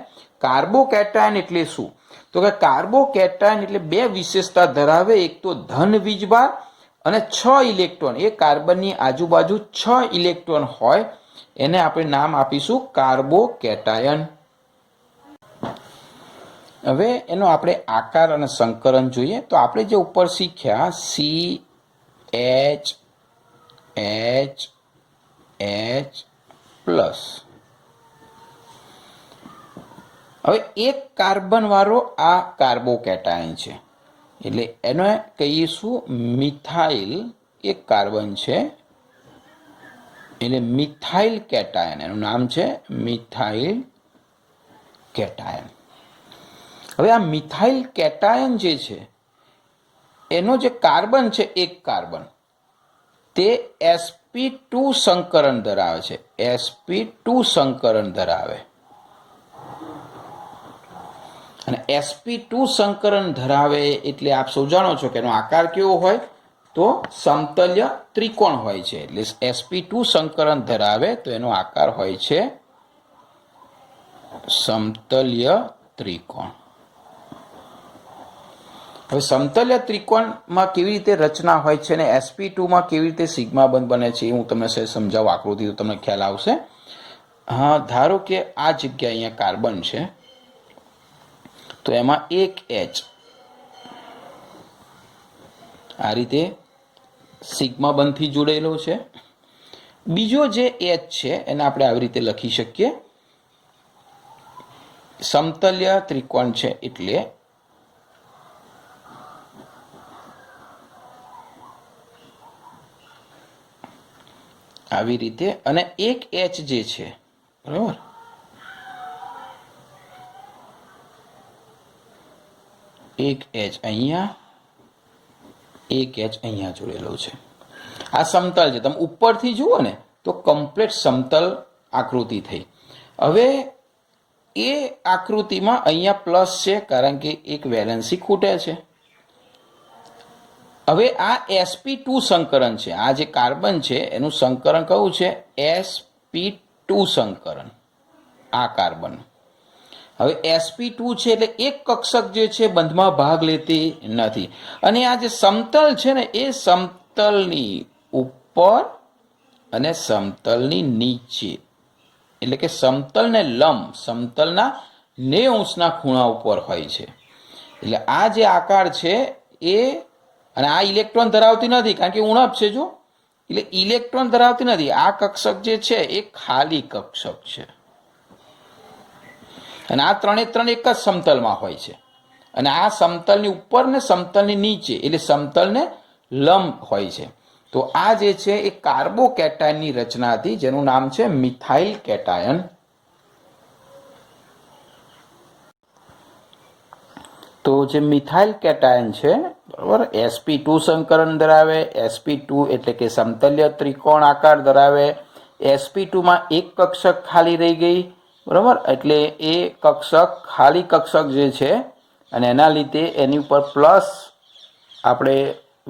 કાર્બોકેટાયન એટલે શું? તો કે કાર્બોકેટાયન એટલે 2 વિશેષતા ધરાવે. એક તો ધન વીજભાર અને 6 ઇલેક્ટ્રોન. એ કાર્બનની આજુબાજુ 6 ઇલેક્ટ્રોન હોય, એને આપણે નામ આપીશું કાર્બોકેટાયન. હવે એનો આપણે આકાર અને સંકરણ જોઈએ. તો આપણે જે ઉપર શીખ્યા CHHH+. હવે એક કાર્બન વાળો આ કાર્બોકેટાયન છે, એટલે એને કહીશું મિથાઇલ. એક કાર્બન છે એટલે મિથાઇલ કેટાયન. એનું નામ છે મિથાઇલ કેટાયન. હવે આ મિથાઇલ કેટાયન જે છે એનો જે કાર્બન છે, એક કાર્બન, તે sp2 સંકરણ ધરાવે છે. sp2 સંકરણ ધરાવે. અને sp2 સંકરણ ધરાવે એટલે આપ સૌ જાણો છો કે એનો આકાર કેવો હોય, તો સમતલ્ય ત્રિકોણ હોય છે. એટલે sp2 સંકરણ ધરાવે તો એનો આકાર હોય છે સમતલ્ય ત્રિકોણ. હવે સમતલ્ય ત્રિકોણમાં કેવી રીતે રચના હોય છે અને sp2માં કેવી રીતે સિગ્મા બંધ બને છે એ હું તમને સમજાવું આકૃતિ, તો તમને ખ્યાલ આવશે. હા, ધારો કે આ જગ્યા અહીંયા કાર્બન છે, તો એમાં એક H આ રીતે સિગ્મા બંધથી જોડેલો છે. બીજો જે H છે એને આપણે આવી રીતે લખી શકીએ, સમતલ્ય ત્રિકોણ છે એટલે આવી રીતે, અને એક H જે છે, બરાબર, એક H અહીંયા, એક H અહીંયા જોડેલો છે. આ સમતલ છે. તમે ઉપરથી જુઓ ને તો કમ્પ્લીટ સમતલ આકૃતિ થઈ. હવે એ આકૃતિમાં અહીંયા પ્લસ છે કારણ કે એક વેલેન્સી ખૂટે છે. હવે આ sp2 સંકરણ છે, આ જે કાર્બન છે એનું સંકરણ કયું છે, sp2 સંકરણ, આ કાર્બન. હવે sp2 છે એટલે એક કક્ષક જે છે બંધમાં ભાગ લેતી નથી. અને આ જે સમતલ છે ને એ સમતલની ઉપર અને સમતલની નીચે, એટલે કે સમતલ ને લંબ, સમતલના 90° ખૂણા ઉપર હોય છે. એટલે આ જે આકાર છે એ, અને આ ઇલેક્ટ્રોન ધરાવતી નથી કારણ કે ઉણપ છે, જો, એટલે ઇલેક્ટ્રોન ધરાવતી નથી. આ કક્ષક જે છે એ ખાલી કક્ષક છે. અને આ ત્રણે ત્રણ એક જ સમતલમાં હોય છે. અને આ સમતલની ઉપર ને સમતલની નીચે, એટલે સમતલને લંબ હોય છે. તો આ જે છે એ કાર્બોકેટાયનની રચના હતી જેનું નામ છે મિથાઇલ કેટાયન. તો જે મિથાઇલ કેટાયન છે, બરાબર, sp2 સંકરણ ધરાવે, sp2 એટલે કે સમતલ્ય ત્રિકોણ આકાર ધરાવે. sp2માં એક કક્ષક ખાલી રહી ગઈ, બરાબર, એટલે એ કક્ષક ખાલી કક્ષક જે છે અને એના લીધે એની ઉપર પ્લસ આપણે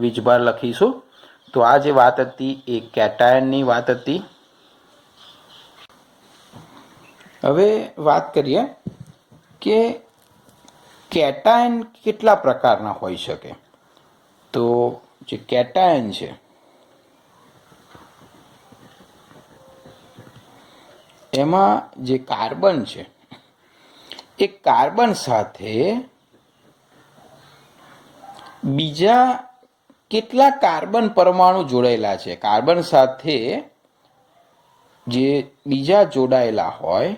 વીજભાર લખીશું. તો આ જે વાત હતી એ કેટાયનની વાત હતી. હવે વાત કરીએ કે કેટાયન કેટલા પ્રકારના હોઈ શકે. તો જે કેટાયન છે એમાં જે કાર્બન છે એ કાર્બન સાથે બીજા કેટલા કાર્બન પરમાણુ જોડાયેલા છે. કાર્બન સાથે જે બીજા જોડાયેલા હોય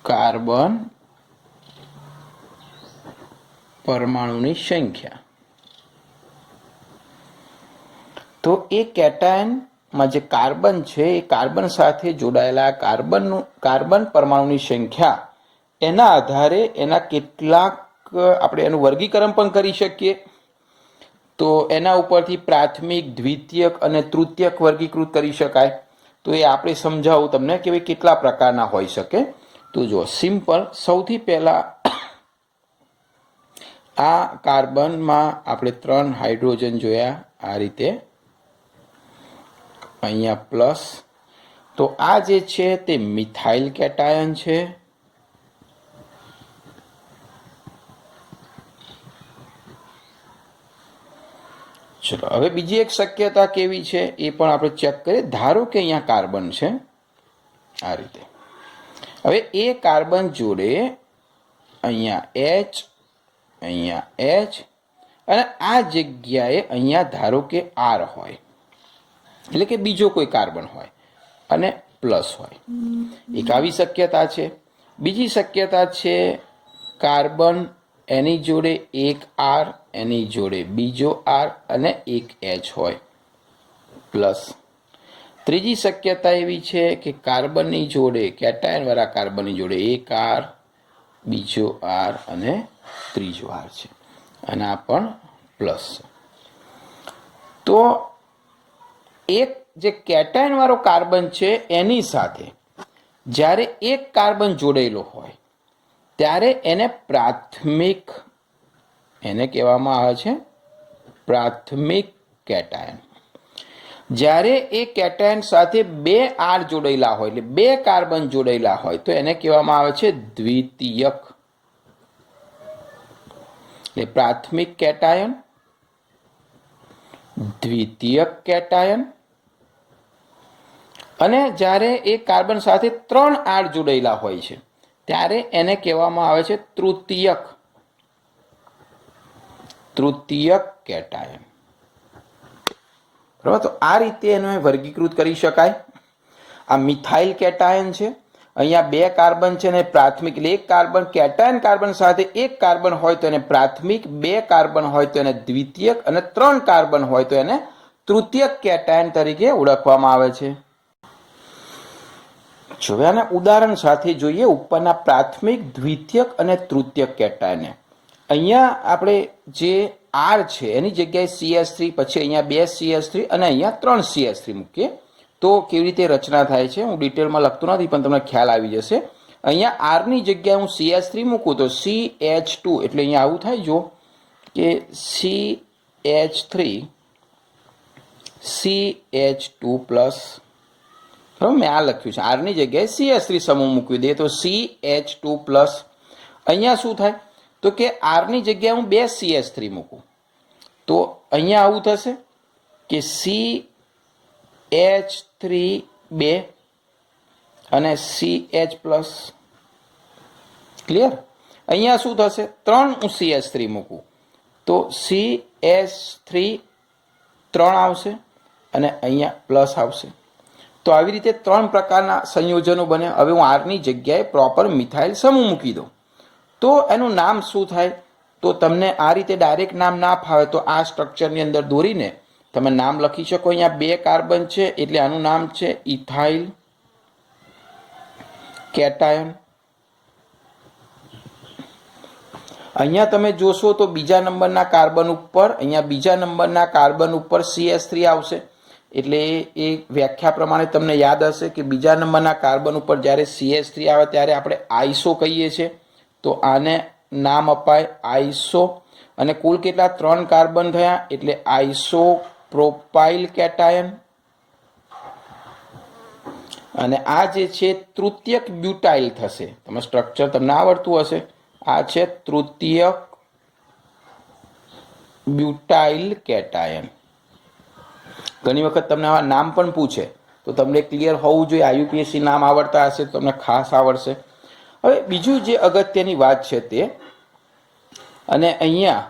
કાર્બન પરમાણુની સંખ્યા. તો એ કેટાયનમાં જે કાર્બન છે એ કાર્બન સાથે જોડાયેલા કાર્બન પરમાણુની સંખ્યા, એના આધારે એના કેટલાક આપણે એનું વર્ગીકરણ પણ કરી શકીએ. તો એના ઉપરથી પ્રાથમિક, દ્વિતીયક અને તૃતીયક વર્ગીકૃત કરી શકાય. તો એ આપણે સમજાવું તમને કે ભાઈ કેટલા પ્રકારના હોઈ શકે. તો જો સિમ્પલ, સૌથી પહેલા આ કાર્બનમાં આપણે 3 હાઇડ્રોજન જોયા આ રીતે, અહીંયા પ્લસ. તો આ જે છે તે મિથાઇલ કેટાયન છે. ચલો, હવે બીજી એક શક્યતા કેવી છે એ પણ આપણે ચેક કરીએ. ધારો કે અહીંયા કાર્બન છે આ રીતે. હવે એ કાર્બન જોડે અહીંયા H, અહીંયા H, અને આ જગ્યાએ અહીંયા ધારો કે R હોય, એટલે કે બીજો કોઈ કાર્બન હોય અને પ્લસ હોય. એક આવી શક્યતા છે. બીજી શક્યતા છે કાર્બન એની જોડે એક R, એની જોડે બીજો R અને એક H હોય પ્લસ. ત્રીજી શક્યતા એવી છે કે કાર્બનની જોડે, કેટાયન વાળા કાર્બનની જોડે એક R, બીજો R અને ત્રીજો R છે, અને આ પણ પ્લસ છે. તો એક જે કેટાયન વાળો કાર્બન છે એની સાથે જ્યારે એક કાર્બન જોડેલો હોય ત્યારે એને પ્રાથમિક, એને કહેવામાં આવે છે પ્રાથમિક કેટાયન. જ્યારે એ કેટાયન સાથે બે આર જોડાયેલા હોય, એટલે બે કાર્બન જોડાયેલા હોય, તો એને કહેવામાં આવે છે દ્વિતીયક. એટલે પ્રાથમિક કેટાયન, દ્વિતીયક કેટાયન, અને જ્યારે એ કાર્બન સાથે ત્રણ આર જોડાયેલા હોય છે ત્યારે એને કહેવામાં આવે છે તૃતીયક, તૃતીયક કેટાયન. બરાબર, તો આ રીતે એને વર્ગીકૃત કરી શકાય. આ મિથાઇલ કેટાયન છે, અહીંયા બે કાર્બન છે ને પ્રાથમિક, એટલે એક કાર્બન કેટાયન કાર્બન સાથે એક કાર્બન હોય તો એને પ્રાથમિક, બે કાર્બન હોય તો એને દ્વિતીયક, અને ત્રણ કાર્બન હોય તો એને તૃતીયક કેટાયન તરીકે ઓળખવામાં આવે છે. જો આના ઉદાહરણ સાથે જોઈએ ઉપરના પ્રાથમિક, દ્વિતીયક અને તૃતીયક કેટાયનને. અહીંયા આપણે જે આર છે એની જગ્યાએ CH3, પછી અહીંયા બે CH3 અને અહીંયા ત્રણ CH3 મૂકીએ તો કેવી રીતે રચના થાય છે હું ડિટેલમાં લખતો નથી, પણ તમને ખ્યાલ આવી જશે. અહીંયા આરની જગ્યાએ હું CH3 મૂકું તો CH2, એટલે અહીંયા આવું થાય જો કે CH3 CH2 પ્લસ. બરાબર, મેં આ લખ્યું છે, આરની જગ્યાએ CH3 સમૂહ મૂકી દઈએ તો CH2 પ્લસ. અહીંયા શું થાય તો કે આરની જગ્યાએ હું બે CH3 મૂકું તો અહીંયા આવું થશે કે CH3 બે અને CH પ્લસ. ક્લિયર? અહીંયા શું થશે, ત્રણ હું CH3 મૂકું તો CH3 ત્રણ આવશે અને અહીંયા પ્લસ આવશે. તો આવી રીતે ત્રણ પ્રકારના સંયોજનો બને. હવે હું આરની જગ્યાએ પ્રોપર મિથાઇલ સમૂહ મૂકી દઉં તો એનું નામ શું થાય, તો તમને આ રીતે ડાયરેક્ટ નામ ના ફાવે તો આ સ્ટ્રક્ચરની અંદર દોરીને તમે નામ લખી શકો. અહીંયા બે કાર્બન છે એટલે આનું નામ છે ઇથાઇલ કેટાયન. અહીંયા તમે જોશો તો બીજા નંબરના કાર્બન ઉપર, અહીંયા બીજા નંબરના કાર્બન ઉપર CH3 આવશે. એટલે એ વ્યાખ્યા પ્રમાણે તમને યાદ હશે કે બીજા નંબરના કાર્બન ઉપર જ્યારે CH3 આવે ત્યારે આપણે આઈસો કહીએ છીએ. તો આને નામ અપાય આઈસો. અને કુલ કેટલા, ત્રણ કાર્બન થયા એટલે આઈસો પ્રોપાઇલ કેટાયન. અને આ જે છે તૃતીયક બ્યુટાઇલ થશે. તમે સ્ટ્રક્ચર તમને આવડતું હશે, આ છે તૃતીયક બ્યુટાઇલ કેટાયન. ઘણી વખત તમને આવા નામ પણ પૂછે તો તમને ક્લિયર હોવું જોઈએ. IUPAC નામ આવડતા હશે તો તમને ખાસ આવડશે. હવે બીજું જે અગત્યની વાત છે તે, અને અહીંયા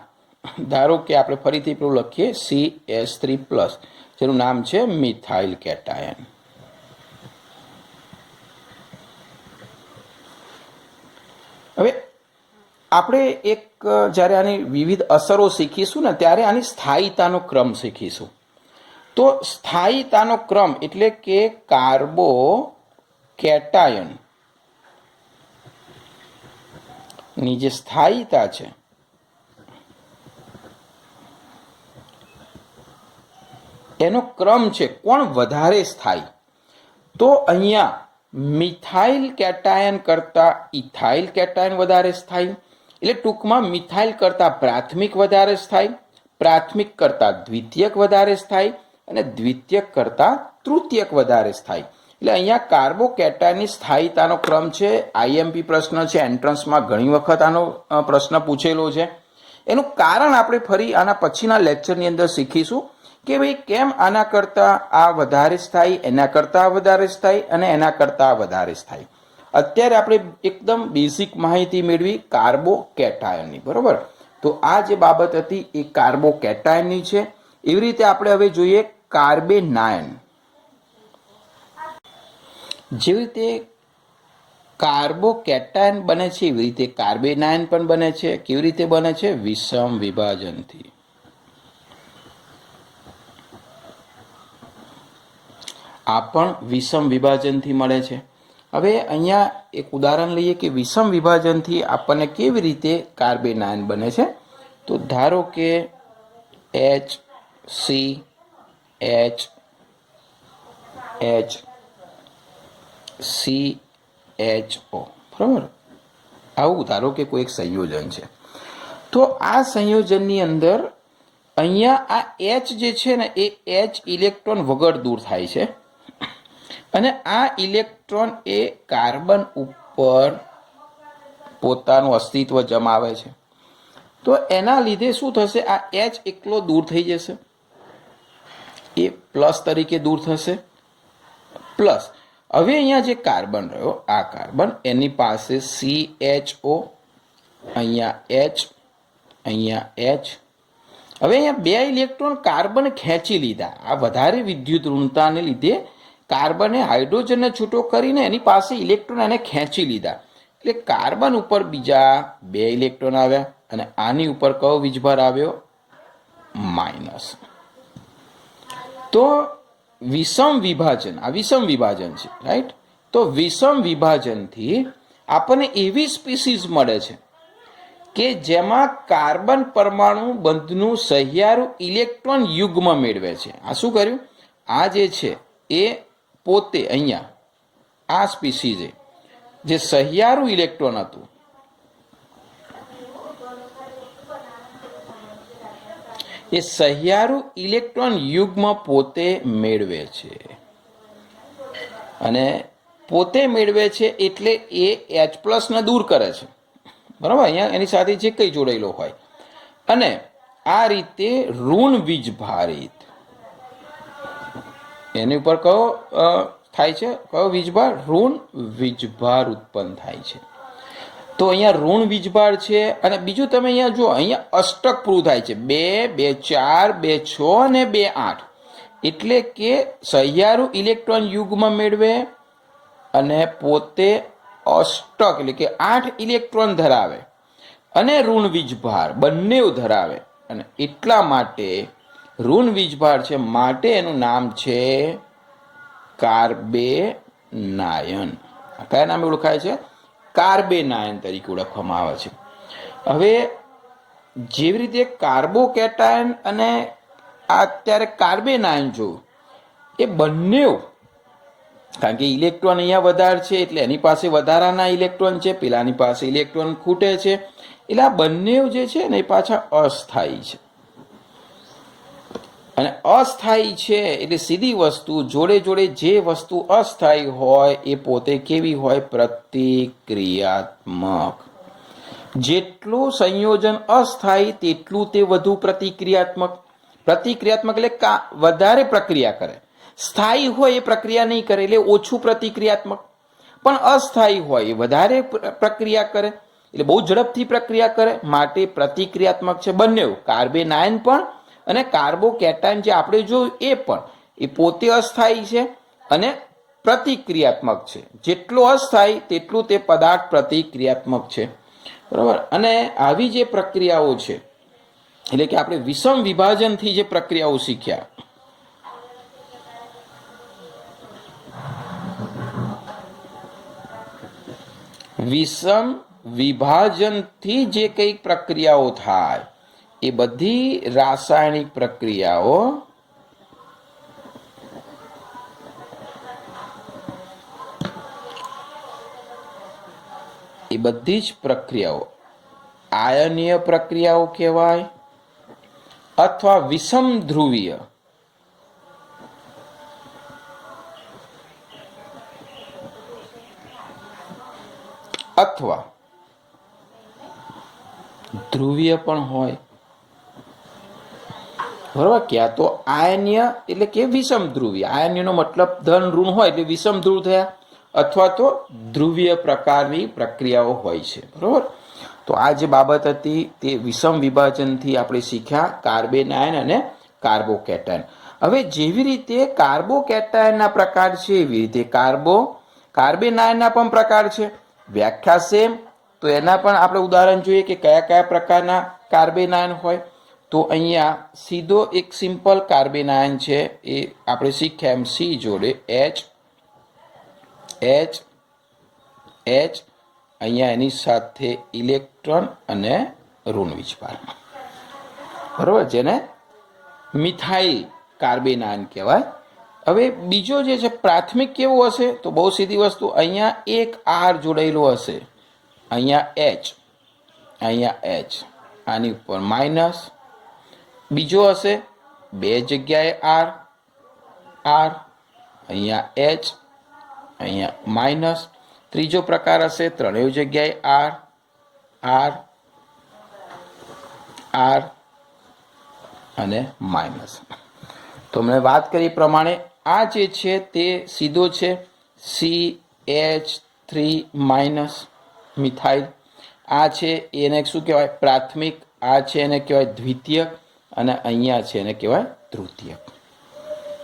ધારો કે આપણે ફરીથી પેલું લખીએ CH3 પ્લસ, જેનું નામ છે મિથાઇલ કેટાયન. હવે આપણે એક જ્યારે આની વિવિધ અસરો શીખીશું ને ત્યારે આની સ્થાયીતાનો ક્રમ શીખીશું. તો સ્થાયીતાનો ક્રમ એટલે કે કાર્બો કેટાયન ની જે સ્થાયીતા છે એનો ક્રમ છે કોણ વધારે સ્થાયી. તો અહીંયા મિથાઇલ કેટાયન કરતા ઇથાઇલ કેટાયન વધારે સ્થાયી. એટલે ટૂંકમાં મિથાઇલ કરતા પ્રાથમિક વધારે સ્થાયી, પ્રાથમિક કરતા દ્વિતીયક વધારે સ્થાયી, અને દ્વિતીયક કરતા તૃતીયક વધારે સ્થાયી. એટલે અહીંયા કાર્બો કેટાયનની સ્થાયીતાનો ક્રમ છે. IMP પ્રશ્ન છે, એન્ટ્રન્સમાં ઘણી વખત આનો પ્રશ્ન પૂછેલો છે. એનું કારણ આપણે ફરી આના પછીના લેક્ચરની અંદર શીખીશું કે ભાઈ કેમ આના કરતાં આ વધારે સ્થાયી, એના કરતાં વધારે સ્થાયી અને એના કરતાં વધારે સ્થાયી. અત્યારે આપણે એકદમ બેઝિક માહિતી મેળવી કાર્બો કેટાયનની. બરોબર, તો આ જે બાબત હતી એ કાર્બો કેટાયનની છે. એવી રીતે આપણે હવે જોઈએ કાર્બેનાયન. જેવી રીતે કાર્બો કેટાયન બને છે એવી રીતે કાર્બેનાયન પણ બને છે. કેવી રીતે બને છે? વિષમ વિભાજનથી. આ પણ વિષમ વિભાજનથી મળે છે. હવે અહીંયા એક ઉદાહરણ લઈએ કે વિષમ વિભાજનથી આપણને કેવી રીતે કાર્બેનાયન બને છે. તો ધારો કે HCHCHO. બરાબર, આવું ધારો કે કોઈ એક સંયોજન છે, તો આ સંયોજનની અંદર અહીંયા આ એચ જે છે ને એ એચ ઇલેક્ટ્રોન વગર દૂર થાય છે અને આ ઇલેક્ટ્રોન એ કાર્બન ઉપર પોતાનું અસ્તિત્વ જમાવે છે. તો એના લીધે શું થશે, આ એચ એકલો દૂર થઈ જશે, એ પ્લસ તરીકે દૂર થશે. પ્લસ હવે અહીંયા જે કાર્બન રહ્યો, આ કાર્બન એની પાસે CHO, અહીંયા એચ, અહીંયા એચ. હવે અહીંયા બે ઇલેક્ટ્રોન કાર્બન ખેંચી લીધા. આ વધારે વિદ્યુત ઋણતાને લીધે કાર્બને હાઇડ્રોજનને છૂટો કરીને એની પાસે ઇલેક્ટ્રોન એને ખેંચી લીધા. એટલે કાર્બન ઉપર બીજા બે ઇલેક્ટ્રોન આવ્યા અને આની ઉપર કયો વીજભાર આવ્યો, માઇનસ. તો વિષમ વિભાજન, આ વિષમ વિભાજન છે, રાઈટ. તો વિષમ વિભાજનથી આપણને એવી સ્પીસીઝ મળે છે કે જેમાં કાર્બન પરમાણુ બંધનું સહિયારું ઇલેક્ટ્રોન યુગ્મ મેળવે છે. આ શું કર્યું, આ જે છે એ પોતે અહીંયા આ સ્પીસીઝે જે સહિયારું ઇલેક્ટ્રોન હતું એ સહિયારું ઇલેક્ટ્રોન યુગ્મ પોતે મેળવે છે અને પોતે મેળવે છે એટલે એ H+ ને દૂર કરે છે, બરાબર. અહીંયા એની સાથે જે કંઈ જોડાયેલો હોય અને આ રીતે ઋણ વીજભારિત એની ઉપર કયો થાય છે, કયો વીજભાર, ઋણ વીજભાર ઉત્પન્ન થાય છે. તો અહીંયા ઋણ વીજભાર છે અને બીજું તમે અહીંયા જુઓ, અહીંયા અષ્ટક પૂરું થાય છે, 2, 2, 4, 2, 6 અને 2, 8. એટલે કે સહિયારું ઇલેક્ટ્રોન યુગ્મ મેળવે અને પોતે અષ્ટક એટલે કે 8 ઇલેક્ટ્રોન ધરાવે અને ઋણ વીજભાર બંને ધરાવે અને એટલા માટે ઋણ વીજભાર છે, માટે એનું નામ છે કાર્બેનાયન. કયા નામે ઓળખાય છે, કાર્બેનાયન તરીકે ઓળખવામાં આવે છે. હવે જેવી રીતે કાર્બોકેટાયન અને અત્યારે કાર્બેનાયન જોયું, એ બંને કારણ કે ઇલેક્ટ્રોન અહીંયા વધારે છે એટલે એની પાસે વધારાના ઇલેક્ટ્રોન છે, પેલાની પાસે ઇલેક્ટ્રોન ખૂટે છે, એટલે આ બંને જે છે ને એ પાછા અસ્થાયી છે. અને અસ્થાયી છે એટલે સીધી વસ્તુ જોડે જોડે જે વસ્તુ અસ્થાયી હોય એ પોતે કેવી હોય, પ્રતિક્રિયાત્મક. જેટલું સંયોજન અસ્થાયી તેટલું તે વધુ પ્રતિક્રિયાત્મક. પ્રતિક્રિયાત્મક એટલે વધારે પ્રક્રિયા કરે. સ્થાયી હોય એ પ્રક્રિયા નહીં કરે એટલે ઓછું પ્રતિક્રિયાત્મક, પણ અસ્થાયી હોય એ વધારે પ્રક્રિયા કરે એટલે બહુ ઝડપથી પ્રક્રિયા કરે, માટે પ્રતિક્રિયાત્મક છે બંને. કાર્બેનાયન પણ અને કાર્બોકેટાયન જે આપણે જોયું એ પણ એ પોતે અસ્થાયી છે અને પ્રતિક્રિયાત્મક છે. જેટલો અસ્થાયી તેટલું તે પદાર્થ પ્રતિક્રિયાત્મક છે, બરાબર. અને આવી જે પ્રક્રિયાઓ છે એટલે કે આપણે વિષમ વિભાજનથી જે પ્રક્રિયાઓ શીખ્યા, વિષમ વિભાજનથી જે કંઈક પ્રક્રિયાઓ થાય એ બધી રાસાયણિક પ્રક્રિયાઓ એ બધી જ પ્રક્રિયાઓ આયનીય પ્રક્રિયાઓ કહેવાય અથવા વિષમ ધ્રુવીય અથવા ધ્રુવીય પણ હોય, બરાબર. ક્યાં તો આયનીય એટલે કે વિષમ ધ્રુવીય, આયનીયનો મતલબ ધન ઋણ હોય એટલે વિષમ ધ્રુવ થયા, અથવા તો ધ્રુવીય પ્રકારની પ્રક્રિયાઓ હોય છે, બરાબર. તો આ જે બાબત હતી તે વિષમ વિભાજનથી આપણે શીખ્યા કાર્બેનાયન અને કાર્બોકેટાયન. હવે જેવી રીતે કાર્બોકેટાયનના પ્રકાર છે એવી રીતે કાર્બેનાયનના પણ પ્રકાર છે. વ્યાખ્યા સેમ, તો એના પણ આપણે ઉદાહરણ જોઈએ કે કયા કયા પ્રકારના કાર્બેનાયન હોય. તો અહીંયા સીધો એક સિમ્પલ કાર્બેનાયન છે એ આપણે શીખ્યા એમ, સી જોડે એચ, અહીંયા એની સાથે ઇલેક્ટ્રોન અને ઋણ વીજભાર, બરાબર, જેને મિથાઇલ કાર્બેનાયન કહેવાય. હવે બીજો જે છે પ્રાથમિક કેવો હશે, તો બહુ સીધી વસ્તુ, અહીંયા એક આર જોડાયેલો હશે અહીંયા એચ, અહીંયા એચ, આની ઉપર માઇનસ, બીજો હશે બે જગ્યાએ આર, આર, અહીંયા એચ, અહીંયા માઇનસ, ત્રીજો પ્રકાર હશે ત્રણેય જગ્યાએ આર, આર, આર અને માઇનસ. તો મેં વાત કરી પ્રમાણે આ જે છે તે સીધો છે CH3- મિથાઇલ. આ છે એને શું કહેવાય? પ્રાથમિક. આ છે એને કહેવાય દ્વિતીયક અને અહીંયા છે એને કહેવાય તૃતીયક.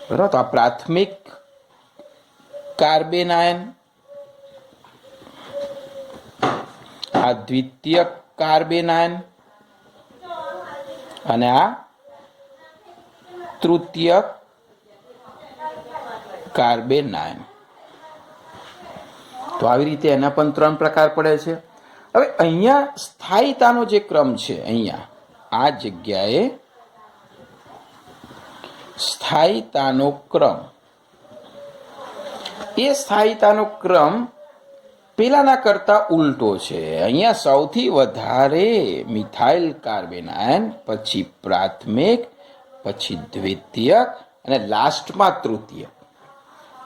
બરાબર. તો આ પ્રાથમિક કાર્બેન આયન, આ દ્વિતીયક કાર્બેન આયન અને આ તૃતીયક કાર્બેન આયન. તો આવી રીતે એના પણ ત્રણ પ્રકાર પડે છે. હવે અહીંયા સ્થાયીતાનો જે ક્રમ છે, અહીંયા આ જગ્યાએ સ્થાયીતાનો ક્રમ, એ સ્થાયીતાનો ક્રમ પેલાના કરતા ઉલટો છે. અહીંયા સૌથી વધારે મિથાઇલ કાર્બેન આયન, પછી પ્રાથમિક, પછી દ્વિતીયક અને લાસ્ટમાં તૃતીયક.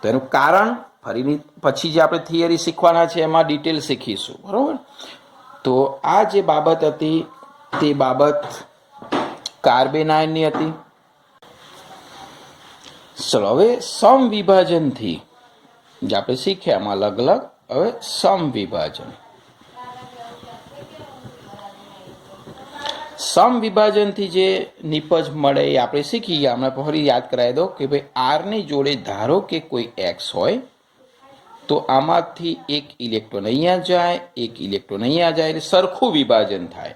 તો એનું કારણ ફરી પછી જે આપણે થિયરી શીખવાના છે એમાં ડિટેલ શીખીશું. બરાબર. તો આ જે બાબત હતી તે બાબત કાર્બેન આયનની હતી. ચલો હવે સમવિભાજનથી જે આપણે શીખ્યા એમાં અલગ અલગ. હવે સમવિભાજન, સમવિભાજનથી જે નિપજ મળે એ આપણે શીખી ગયા. હમણાં ફરી યાદ કરાવી દો કે ભાઈ આરની જોડે ધારો કે કોઈ એક્સ હોય તો આમાંથી એક ઇલેક્ટ્રોન અહીંયા જાય, એક ઇલેક્ટ્રોન અહીંયા જાય, એટલે સરખું વિભાજન થાય.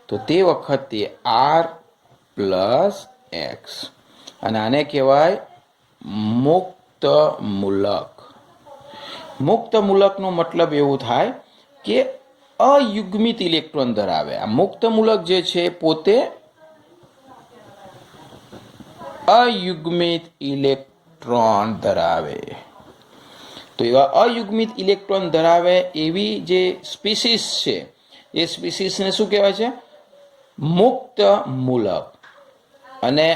તો તે વખતે આર પ્લસ એક્સ, અને આને કહેવાય મુક્ત મૂલક. મુક્ત મૂલકનો મતલબ એવું થાય કે અયુગ્મિત ઇલેક્ટ્રોન ધરાવે. આ મુક્ત મૂલક જે છે પોતે અયુગ્મિત ઇલેક્ટ્રોન ધરાવે. તો એવા અયુગ્મિત ઇલેક્ટ્રોન ધરાવે એવી જે સ્પીસીસ છે એ સ્પીસીસને શું કહેવાય છે? મુક્ત મૂલક. અને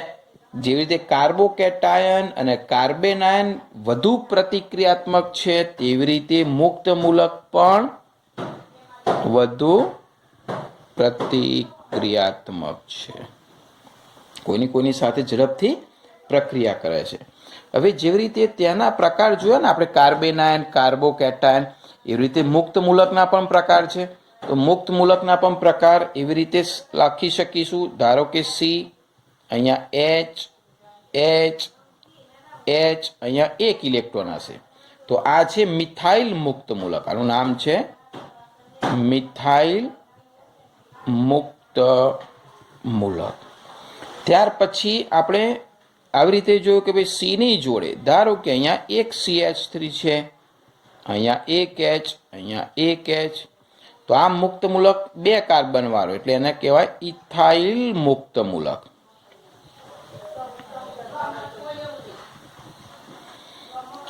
જેવી રીતે કાર્બોકેટાયન અને કાર્બેન આયન વધુ પ્રતિક્રિયાત્મક છે, તેવી રીતે મુક્ત મૂલક પણ વધુ પ્રતિક્રિયાત્મક છે. કોઈની સાથે ઝડપથી પ્રક્રિયા કરે છે. હવે જેવી રીતે તેના પ્રકાર જોયા ને આપણે, કાર્બેન આયન, કાર્બોકેટાયન, એવી રીતે મુક્ત મૂલકના પણ પ્રકાર છે. તો મુક્ત મૂલકના પણ પ્રકાર એવી રીતે લખી શકીશું. ધારો કે સી, અહીંયા એચ, એચ, એચ, અહીંયા એક ઇલેક્ટ્રોન હશે. તો આ છે મિથાઇલ મુક્ત મૂલક. આનું નામ છે મિથાઇલ મુક્ત મૂલક. ત્યાર પછી આપણે આવી રીતે જોયું કે ભાઈ સીની જોડે ધારો કે અહીંયા એક CH3 છે, અહીંયા એક એચ, અહીંયા એક એચ. તો આ મુક્ત મૂલક બે કાર્બન વાળો, એટલે એને કહેવાય ઇથાઇલ મુક્ત મૂલક.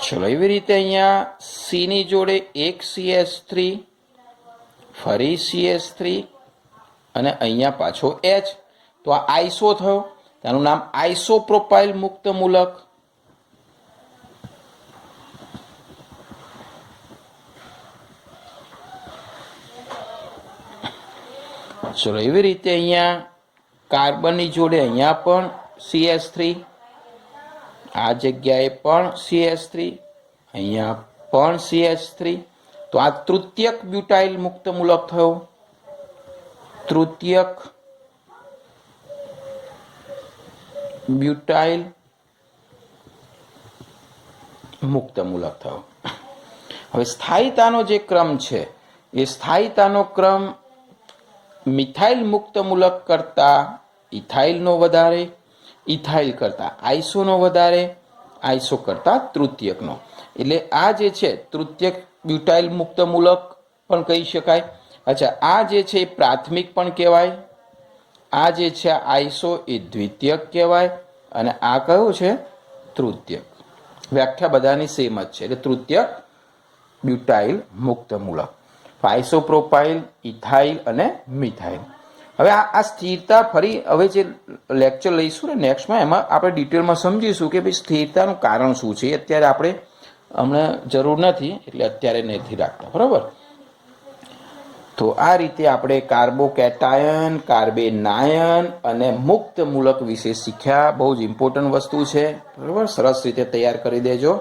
ચલો એવી રીતે અહીંયા સીની જોડે એક CH3, ફરી CH3 અને અહીંયા પાછો એચ. તો આ આઈસો થયો, તેનું નામ આઈસોપ્રોપાઇલ મુક્ત મૂલક. ચલો એવી રીતે અહીંયા કાર્બનની જોડે અહીંયા પણ CH3, આ જગ્યાએ પણ CH3, અહીંયા પણ CH3. તો આ તૃતીયક બ્યુટાઇલ મુક્ત મૂલક થયો. તૃતીયક બ્યુટાઇલ મુક્ત મૂલક થયો. હવે સ્થાયીતાનો જે ક્રમ છે એ સ્થાયીતાનો ક્રમ મિથાઇલ મુક્ત મૂલક કરતા ઇથાઇલનો વધારે, ઇથાઇલ કરતા આઈસોનો વધારે, આઈસો કરતા તૃતીયકનો. એટલે આ જે છે તૃતીયક બ્યુટાઇલ મુક્ત મૂલક પણ કહી શકાય. અચ્છા, આ જે છે એ પ્રાથમિક પણ કહેવાય. આ જે છે આઈસો એ દ્વિતીયક કહેવાય. અને આ કયું છે? તૃતીયક. વ્યાખ્યા બધાની સેમ જ છે, એટલે તૃતીયક બ્યુટાઇલ મુક્ત મૂલક. આઇસોપ્રોપાઇલ, ઇથાઇલ અને મિથાઇલ. હવે આ સ્થિરતા ફરી હવે જે લેક્ચર લઈશું ને નેક્સ્ટમાં, એમાં આપણે ડિટેલમાં સમજીશું કે ભાઈ સ્થિરતાનું કારણ શું છે. અત્યારે આપણે હમણાં જરૂર નથી એટલે અત્યારે નથી રાખતા, બરાબર. તો આ રીતે આપણે કાર્બોકેટાયન, કાર્બેનાયન અને મુક્ત મૂલક વિશે શીખ્યા. બહુ જ ઇમ્પોર્ટન્ટ વસ્તુ છે, બરાબર. સરસ રીતે તૈયાર કરી દેજો.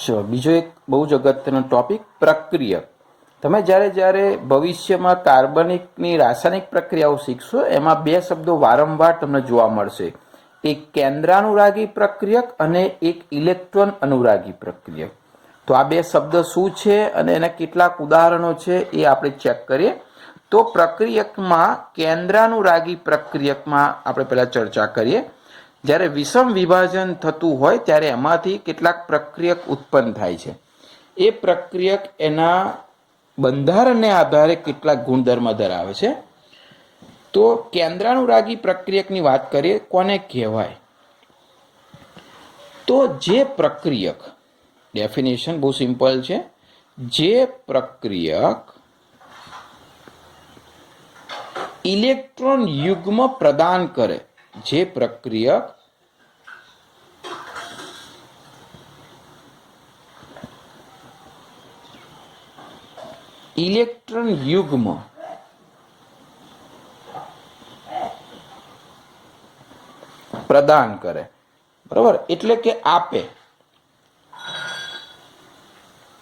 ચલો, બીજો એક બહુ જ અગત્યનો ટોપિક, પ્રક્રિયક. તમે જ્યારે ભવિષ્યમાં કાર્બનિકની રાસાયણિક પ્રક્રિયાઓ શીખશો, એમાં બે શબ્દો વારંવાર તમને જોવા મળશે. એક કેન્દ્રાનુરાગી પ્રક્રિયક અને એક ઇલેક્ટ્રોન અનુરાગી પ્રક્રિયક. તો આ બે શબ્દ શું છે અને એના કેટલાક ઉદાહરણો છે એ આપણે ચેક કરીએ. તો પ્રક્રિયકમાં, કેન્દ્રાનુરાગી પ્રક્રિયકમાં આપણે પહેલાં ચર્ચા કરીએ. જ્યારે વિષમ વિભાજન થતું હોય ત્યારે એમાંથી કેટલાક પ્રક્રિયક ઉત્પન્ન થાય છે. એ પ્રક્રિયક એના બંધારણને આધારે કેટલાક ગુણધર્મ ધરાવે છે. તો કેન્દ્રાનુરાગી પ્રક્રિયકની વાત કરીએ, કોને કહેવાય? તો જે પ્રક્રિયક, ડેફિનેશન બહુ સિમ્પલ છે, જે પ્રક્રિયક ઇલેક્ટ્રોન યુગ્મ પ્રદાન કરે, જે પ્રક્રિયક ઇલેક્ટ્રોન યુગ્મ પ્રદાન કરે, બરાબર, એટલે કે આપે.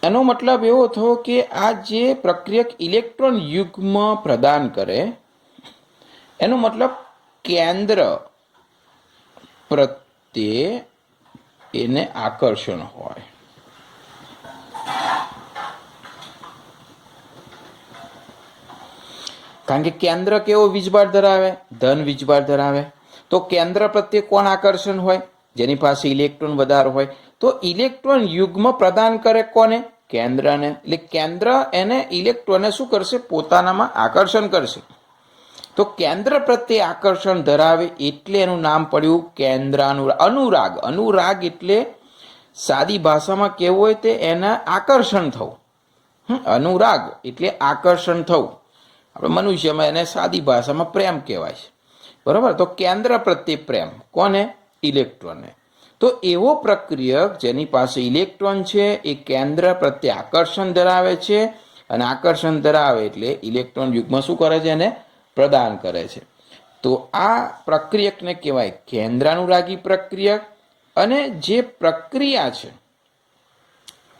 એનો મતલબ એવો થયો કે આ જે પ્રક્રિયક ઇલેક્ટ્રોન યુગ્મ પ્રદાન કરે, એનો મતલબ કેન્દ્ર પ્રત્યે એને આકર્ષણ હોય. કારણ કે કેન્દ્ર કેવો વીજભાર ધરાવે? ધન વીજભાર ધરાવે. તો કેન્દ્ર પ્રત્યે કોણ આકર્ષણ હોય? જેની પાસે ઇલેક્ટ્રોન વધારે હોય. તો ઇલેક્ટ્રોન યુગ્મ પ્રદાન કરે કોને? કેન્દ્રને. એટલે કેન્દ્ર એને ઇલેક્ટ્રોનને શું કરશે? પોતાનામાં આકર્ષણ કરશે. તો કેન્દ્ર પ્રત્યે આકર્ષણ ધરાવે એટલે એનું નામ પડ્યું અનુરાગ. અનુરાગ એટલે સાદી ભાષામાં કેવું હોય તે એના આકર્ષણ થવું. અનુરાગ એટલે આકર્ષણ થવું. આપણે મનુષ્યમાં એને સાદી ભાષામાં પ્રેમ કહેવાય છે, બરાબર. તો કેન્દ્ર પ્રત્યે પ્રેમ કોને? ઇલેક્ટ્રોનને. તો એવો પ્રક્રિયક જેની પાસે ઇલેક્ટ્રોન છે એ કેન્દ્ર પ્રત્યે આકર્ષણ ધરાવે છે, અને આકર્ષણ ધરાવે એટલે ઇલેક્ટ્રોન યુગ્મ શું કરે છે? એને પ્રદાન કરે છે. તો આ પ્રક્રિયકને કહેવાય કેન્દ્રાનુરાગી પ્રક્રિયક. અને જે પ્રક્રિયા છે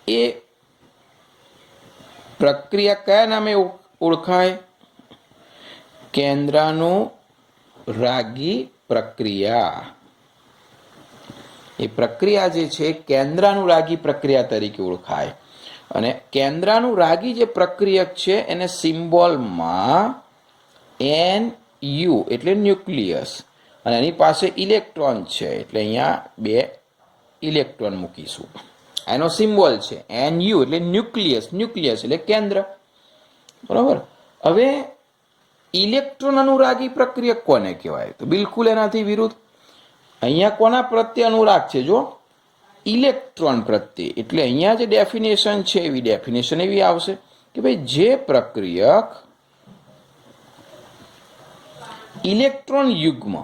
એ પ્રક્રિયા કયા નામે ઓળખાય? કેન્દ્રાનુરાગી પ્રક્રિયા. એ પ્રક્રિયા જે છે કેન્દ્રાનુરાગી પ્રક્રિયા તરીકે ઓળખાય. અને કેન્દ્રાનુરાગી જે પ્રક્રિયક છે એને સિમ્બોલમાં NU એટલે ન્યુક્લિયસ, અને એની પાસે ઇલેક્ટ્રોન છે એટલે અહીંયા 2 ઇલેક્ટ્રોન મૂકીશું. એનો સિમ્બોલ છે NU એટલે ન્યુક્લિયસ. ન્યુક્લિયસ એટલે કેન્દ્ર, બરાબર. હવે ઇલેક્ટ્રોન અનુરાગી પ્રક્રિયક કોને કહેવાય? તો બિલકુલ એનાથી વિરુદ્ધ. અહીંયા કોના પ્રત્યે અનુરાગ છે? જો ઇલેક્ટ્રોન પ્રત્યે. એટલે અહીંયા જે ડેફિનેશન છે એવી ડેફિનેશન એવી આવશે કે ભાઈ જે પ્રક્રિયક ઇલેક્ટ્રોન યુગ્મ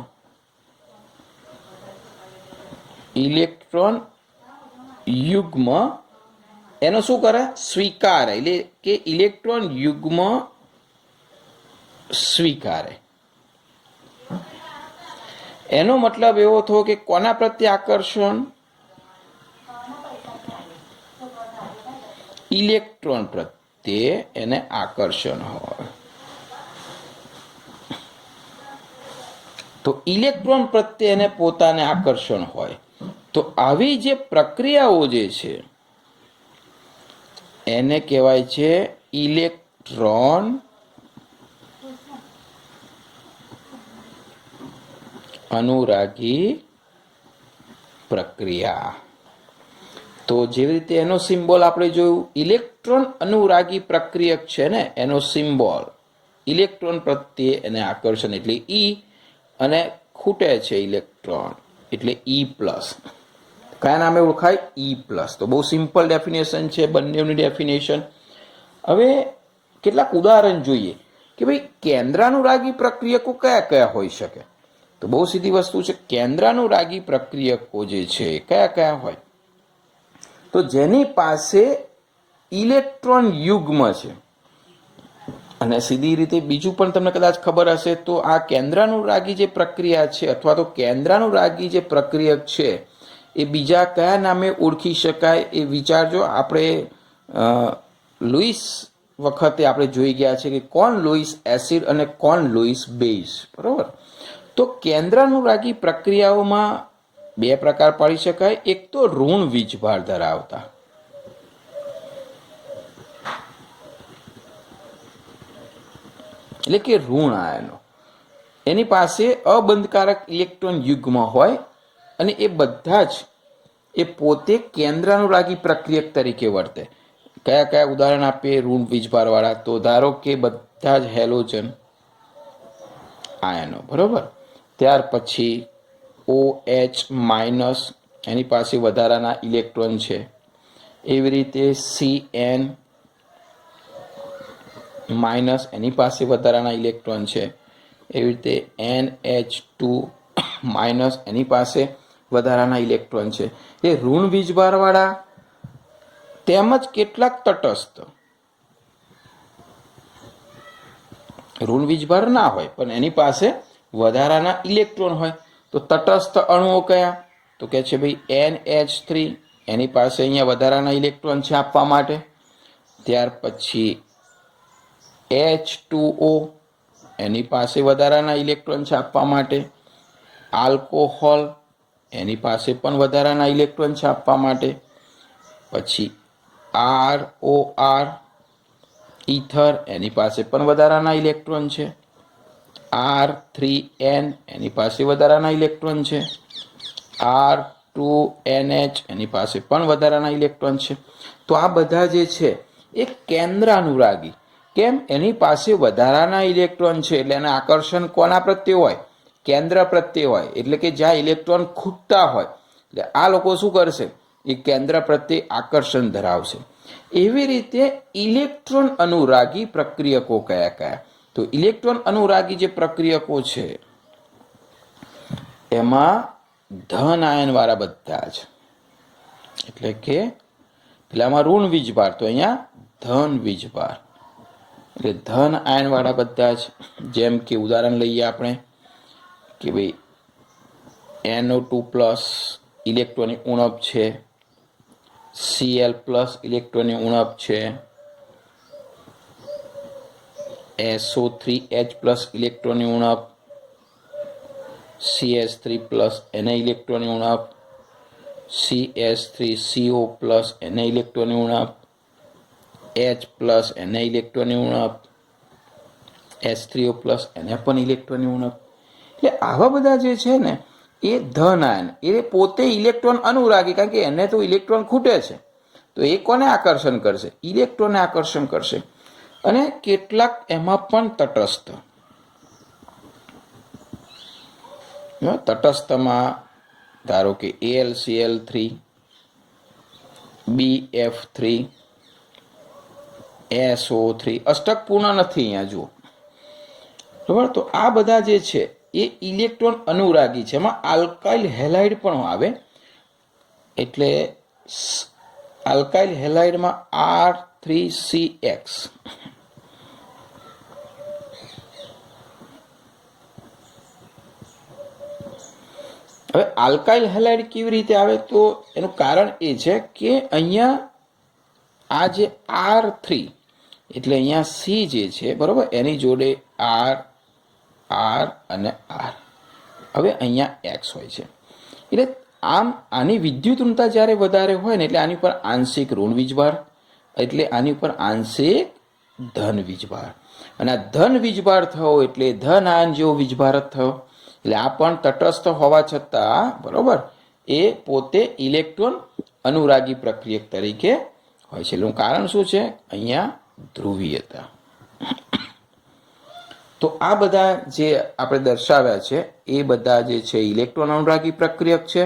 એનો શું કરે? સ્વીકારે. એટલે કે ઇલેક્ટ્રોન યુગ્મ સ્વીકારે. એનો મતલબ એવો થયો કે કોના પ્રત્યે આકર્ષણ? ઇલેક્ટ્રોન પ્રત્યે એને આકર્ષણ હોય. તો ઇલેક્ટ્રોન પ્રત્યે એને પોતાને આકર્ષણ હોય. તો આવી જે પ્રક્રિયાઓ જે છે એને કહેવાય છે ઇલેક્ટ્રોન અનુરાગી પ્રક્રિયા. તો જેવી રીતે એનો સિમ્બોલ આપણે જોયું, ઇલેક્ટ્રોન અનુરાગી પ્રક્રિયક છે ને, એનો સિમ્બોલ ઇલેક્ટ્રોન પ્રત્યે એને આકર્ષણ એટલે E, અને ખૂટે છે ઇલેક્ટ્રોન એટલે E+. કયા નામે ઓળખાય? ઈ પ્લસ. તો બહુ સિમ્પલ ડેફિનેશન છે બંનેની ડેફિનેશન. હવે કેટલાક ઉદાહરણ જોઈએ કે ભાઈ કેન્દ્રાનુરાગી પ્રક્રિયકો કયા કયા હોઈ શકે. તો બહુ સીધી વસ્તુ છે. કેન્દ્રાનુરાગી પ્રક્રિયકો જે છે કયા કયા હોય? તો જેની પાસે ઇલેક્ટ્રોન યુગ્મ છે. અને સીધી રીતે બીજું પણ તમને કદાચ ખબર હશે તો આ કેન્દ્રાનુરાગી જે પ્રક્રિયા છે અથવા તો કેન્દ્રાનુરાગી જે પ્રક્રિયક છે એ બીજા કયા નામે ઓળખી શકાય એ વિચારજો. આપણે લુઈસ વખતે આપણે જોઈ ગયા છે કે કોણ લુઈસ એસિડ અને કોણ લુઈસ બેઝ, બરોબર. તો કેન્દ્રાનુરાગી પ્રક્રિયાઓમાં બે પ્રકાર પાડી શકાય. એક તો ઋણ વીજભાર ધરાવતા, એટલે કે ઋણ આયનો, એની પાસે અબંધકારક ઇલેક્ટ્રોન યુગ્મ હોય અને એ બધા જ એ પોતે કેન્દ્રાનુરાગી પ્રક્રિયક તરીકે વર્તે. કયા કયા ઉદાહરણ આપીએ ઋણ વીજભારવાળા? તો ધારો કે બધા જ હેલોજન આયનો, બરોબર. ત્યાર પછી OH માઇનસ, એની પાસે વધારાના ઇલેક્ટ્રોન છે. એવી રીતે CN માઇનસ, એની પાસે વધારાના ઇલેક્ટ્રોન છે. એવી રીતે NH2 માઇનસ, એની પાસે વધારાના ઇલેક્ટ્રોન છે. એ ઋણ વીજભારવાળા તેમજ કેટલાક તટસ્થ. ઋણ વીજભાર ના હોય પણ એની પાસે વધારાના ઇલેક્ટ્રોન હોય. તો તટસ્થ અણુઓ કયા? તો કે છે ભાઈ NH3, એની પાસે અહીંયા વધારાના ઇલેક્ટ્રોન છે આપવા માટે. ત્યાર પછી H2O, એની પાસે વધારાના ઇલેક્ટ્રોન છે આપવા માટે. આલ્કોહોલ, એની પાસે પણ વધારાના ઇલેક્ટ્રોન છે આપવા માટે. પછી ROR, ઇથર, એની પાસે પણ વધારાના ઇલેક્ટ્રોન છે. R3N, એની પાસે વધારાના ઇલેક્ટ્રોન છે. R2NH, એની પાસે પણ વધારાના ઇલેક્ટ્રોન છે. તો આ બધા જે છે એ કેન્દ્રાનુરાગી. કેમ? એની પાસે વધારાના ઇલેક્ટ્રોન છે એટલે એના આકર્ષણ કોના પ્રત્યે હોય? કેન્દ્ર પ્રત્યે હોય. એટલે કે જ્યાં ઇલેક્ટ્રોન ખૂટતા હોય એટલે આ લોકો શું કરશે? એ કેન્દ્ર પ્રત્યે આકર્ષણ ધરાવશે. એવી રીતે ઇલેક્ટ્રોન અનુરાગી પ્રક્રિયકો કયા કયા? તો ઇલેક્ટ્રોન અનુરાગી જે પ્રક્રિયકો છે એમાં ધન આયન વાળા બધા જ, એટલે કે પેલામાં ઋણ વીજભાર, તો અહીંયા ધન વીજભાર, એટલે ધન આયન વાળા બધા જ. જેમ કે ઉદાહરણ લઈએ આપણે કે ભાઈ NO2 પ્લસ ઇલેક્ટ્રોનિક ઉણપ છે, Cl પ્લસ ઇલેક્ટ્રોનની ઉણપ છે, SO3H પ્લસ ઇલેક્ટ્રોનની ઉણપ, CS3 પ્લસ એને ઇલેક્ટ્રોનની ઉણપ, CS3CO પ્લસ એને ઇલેક્ટ્રોનની ઉણપ, H પ્લસ એને ઇલેક્ટ્રોનની ઉણપ, H3O પ્લસ એને પણ ઇલેક્ટ્રોનની ઉણપ. એટલે આવા બધા જે છે ને એ ધન આયન, એ પોતે ઇલેક્ટ્રોન અનુરાગી, કારણ કે એને તો ઇલેક્ટ્રોન ખૂટે છે તો એ કોને આકર્ષણ કરશે? ઇલેક્ટ્રોનને આકર્ષણ કરશે. અને કેટલાક એમાં પણ તટસ્થ. તટસ્થમાં ધારો કે AlCl3, BF3, SO3, અષ્ટક પૂર્ણ નથી અહીંયા જુઓ, બરાબર. તો આ બધા જે છે એ ઇલેક્ટ્રોન અનુરાગી છે. એમાં આલ્કાઇલ હેલાઇડ પણ આવે, એટલે આલ્કાઇલ હેલાઇડમાં R3CX. હવે આલ્કાઇલ હેલાઇડ કેવી રીતે આવે? તો એનું કારણ એ છે કે અહીંયા આ જે R3 એટલે અહીંયા C જે છે, બરોબર, એની જોડે R અને R, હવે અહીંયા X હોય છે. એટલે આમ આની વિદ્યુત ઋણતા જ્યારે વધારે હોય ને એટલે આની ઉપર આંશિક ઋણ વીજભાર, એટલે આની ઉપર આંશિક ધન વીજભાર. અને આ ધન વીજભાર થયો એટલે ધન આયન જેવો વીજભાર જ થયો. એટલે આ પણ તટસ્થ હોવા છતાં, બરોબર, એ પોતે ઇલેક્ટ્રોન અનુરાગી પ્રક્રિયક તરીકે હોય છે. એનું કારણ શું છે? અહીંયા ધ્રુવીયતા. તો આ બધા જે આપણે દર્શાવ્યા છે એ બધા જે છે ઇલેક્ટ્રોન અનુરાગી પ્રક્રિયક છે.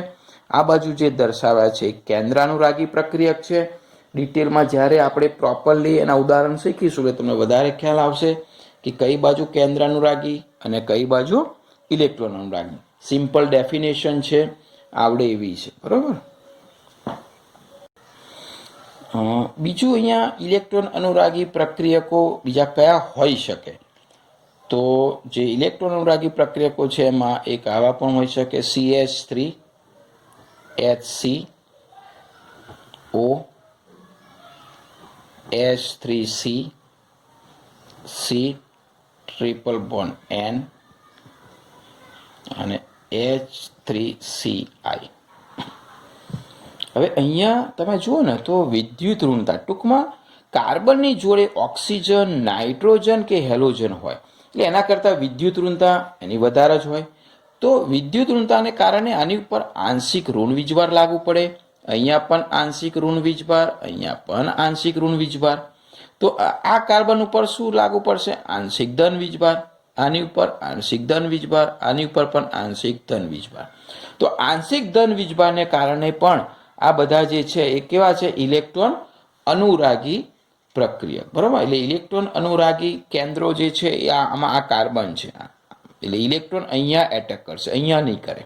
આ બાજુ જે દર્શાવ્યા છે કેન્દ્રાનુરાગી પ્રક્રિયક છે. ડિટેલમાં જ્યારે આપણે પ્રોપરલી એના ઉદાહરણ શીખીશું એટલે તમને વધારે ખ્યાલ આવશે કે કઈ બાજુ કેન્દ્રાનુરાગી અને કઈ બાજુ ઇલેક્ટ્રોન અનુરાગી. સિમ્પલ ડેફિનેશન છે, આવડે એવી છે. બરોબર. બીજું અહીંયા ઇલેક્ટ્રોન અનુરાગી પ્રક્રિયકો બીજા કયા હોઈ શકે? તો જે ઇલેક્ટ્રોન અનુરાગી પ્રક્રિયકો છે એમાં એક આવા પણ હોઈ શકે CH3 HCO H3C C triple bond N અને H3CI. હવે અહીંયા તમે જુઓ ને તો વિદ્યુત ઋણતા, ટૂંકમાં કાર્બનની જોડે ઓક્સિજન, નાઇટ્રોજન કે હેલોજન હોય એટલે એના કરતાં વિદ્યુત ઋણતા એની વધારે જ હોય. તો વિદ્યુત ઋણતાને કારણે આની ઉપર આંશિક ઋણ વીજભાર લાગુ પડે. અહીંયા પણ આંશિક ઋણ વીજભાર, અહીંયા પણ આંશિક ઋણ વીજભાર. તો આ કાર્બન ઉપર શું લાગુ પડશે? આંશિક ધન વીજભાર. આની ઉપર આંશિક ધન વીજભાર, આની ઉપર પણ આંશિક ધન વીજભાર. તો આંશિક ધન વીજભારને કારણે પણ આ બધા જે છે એ કેવા છે? ઇલેક્ટ્રોન અનુરાગી પ્રક્રિયક. બરાબર. એટલે ઇલેક્ટ્રોન અનુરાગી કેન્દ્રો જે છે એ આમાં આ કાર્બન છે. એટલે ઇલેક્ટ્રોન અહીંયા એટેક કરશે, અહીંયા નહીં કરે,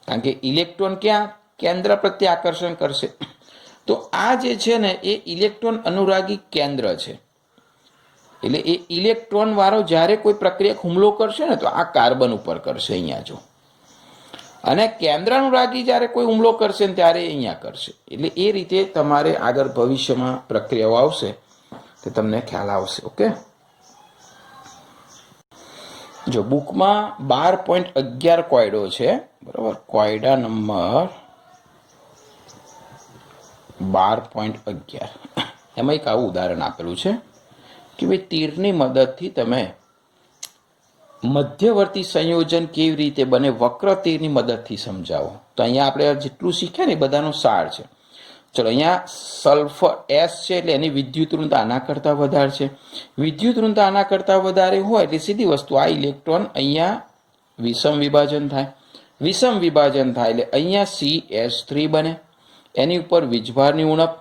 કારણ કે ઇલેક્ટ્રોન ક્યાં? કેન્દ્ર પ્રત્યે આકર્ષણ કરશે. તો આ જે છે ને એ ઇલેક્ટ્રોન અનુરાગી કેન્દ્ર છે. એટલે એ ઇલેક્ટ્રોન વાળો જ્યારે કોઈ પ્રક્રિયક હુમલો કરશે ને તો આ કાર્બન ઉપર કરશે, અહીંયા જો. અને કેન્દ્રાનુરાગી જ્યારે કોઈ હુમલો કરશે ને ત્યારે અહીંયા કરશે. એટલે એ રીતે તમારે આગળ ભવિષ્યમાં પ્રક્રિયાઓ આવશે તો તમને ખ્યાલ આવશે. ઓકે. જો બુકમાં 12.11 કોયડો છે. બરાબર. કોયડા નંબર 12.11 એમાં એક આવું ઉદાહરણ આપેલું છે કે ભાઈ તીરની મદદથી તમે મધ્યવર્તી સંયોજન કેવી રીતે બને વક્ર તીરની મદદથી સમજાવો. તો અહીંયા આપણે જેટલું શીખ્યા ને એ બધાનો સાર છે. ચલો, અહીંયા સલ્ફર S છે એટલે એની વિદ્યુત ઋણતા આના કરતાં વધારે છે. વિદ્યુત ઋણતા આના કરતાં વધારે હોય એટલે સીધી વસ્તુ આ ઇલેક્ટ્રોન અહીંયા વિષમ વિભાજન થાય. વિષમ વિભાજન થાય એટલે અહીંયા CH3 બને. એની ઉપર વીજભારની ઉણપ.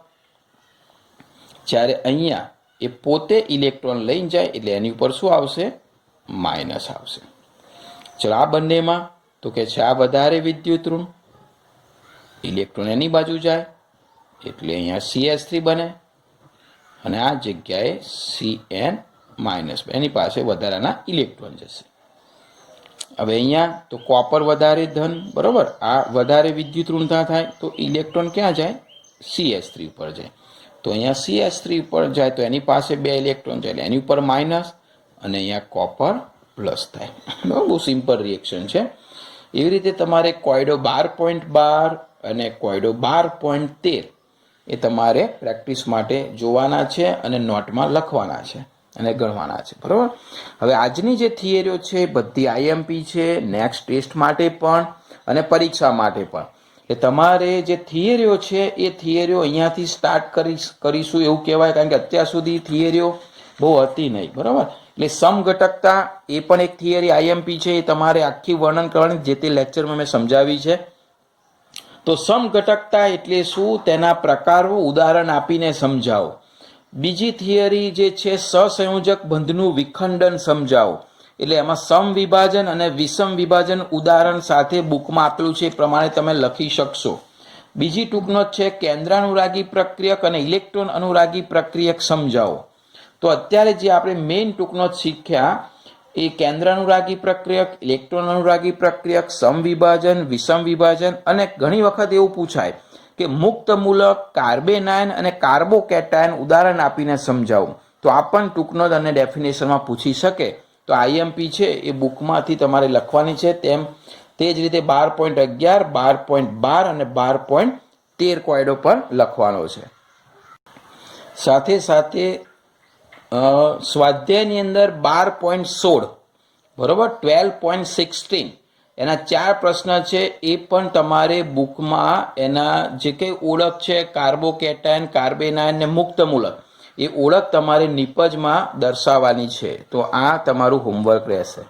જ્યારે અહીંયા એ પોતે ઇલેક્ટ્રોન લઈને જાય એટલે એની ઉપર શું આવશે? માઇનસ આવશે. ચલો, આ બંનેમાં તો કે છે આ વધારે વિદ્યુત ઋણ, ઇલેક્ટ્રોન એની બાજુ જાય એટલે અહીંયા CH3 બને અને આ જગ્યાએ Cn માઇનસ, એની પાસે વધારાના ઇલેક્ટ્રોન જશે. હવે અહીંયા તો કોપર વધારે ધન. બરોબર. આ વધારે વિદ્યુત ઋણતા થાય તો ઇલેક્ટ્રોન ક્યાં જાય? CH3 ઉપર જાય. તો અહીંયા CH3 ઉપર જાય તો એની પાસે 2 ઇલેક્ટ્રોન જાય એટલે એની ઉપર માઇનસ અને અહીંયા કોપર પ્લસ થાય. બહુ સિમ્પલ રિએક્શન છે. એવી રીતે તમારે કોયડો 12.12 અને કોયડો 12.13 એ તમારે પ્રેક્ટિસ માટે જોવાના છે અને નોટમાં લખવાના છે અને ગણવાના છે. બરાબર. હવે આજની જે થિયરીઓ છે બધી IMP છે, નેક્સ્ટ ટેસ્ટ માટે પણ અને પરીક્ષા માટે પણ. એ તમારે જે થિયરીઓ છે એ થિયરીઓ અહીંયાથી સ્ટાર્ટ કરીશું એવું કહેવાય, કારણ કે અત્યાર સુધી થિયરીઓ બહુ હતી નહીં. બરાબર. એટલે સમઘટકતા એ પણ એક થિયરી IMP છે, એ તમારે આખી વર્ણન કરવાની જે તે લેક્ચરમાં મેં સમજાવી છે. તો સમઘટકતા એટલે શું, તેના પ્રકારો ઉદાહરણ આપીને સમજાવો. બીજી થિયરી જે છે સહસંયોજક બંધનું વિખંડન સમજાવો. એટલે એમાં સમ વિભાજન અને વિષમ વિભાજન ઉદાહરણ સાથે બુકમાં આપેલું છે એ પ્રમાણે તમે લખી શકશો. બીજી ટૂંકનોટ છે કેન્દ્રાનુરાગી પ્રક્રિયક અને ઇલેક્ટ્રોન અનુરાગી પ્રક્રિયક સમજાવો. તો અત્યારે જે આપણે મેઇન ટૂંકનોટ શીખ્યા એ કેન્દ્રાનુરાગી પ્રક્રિયક, ઇલેક્ટ્રોન અનુરાગી પ્રક્રિયક, સમ વિભાજન, વિષમ વિભાજન અને ઘણી વખત એવું પૂછાય કે મુક્ત મૂલક, કાર્બેનાયન અને કાર્બોકેટાયન ઉદાહરણ આપીને સમજાવું. તો આ પણ ટૂંકનોટ અને ડેફિનેશનમાં પૂછી શકે. તો IMP છે એ બુકમાંથી તમારે લખવાની છે. તેમ તે જ રીતે 12.11, 12.12 અને 12.13 કોયડો પર લખવાનો છે. સાથે સાથે સ્વાધ્યાયની અંદર 12.16 બરોબર 12.16 એના 4 પ્રશ્ન છે એ પણ તમારે બુકમાં એના જે કંઈ ઓળખ છે કાર્બોકેટાયન, કાર્બેનાયન ને મુક્ત મૂલક એ ઓળખ તમારે નિપજમાં દર્શાવવાની છે. તો આ તમારું હોમવર્ક રહેશે.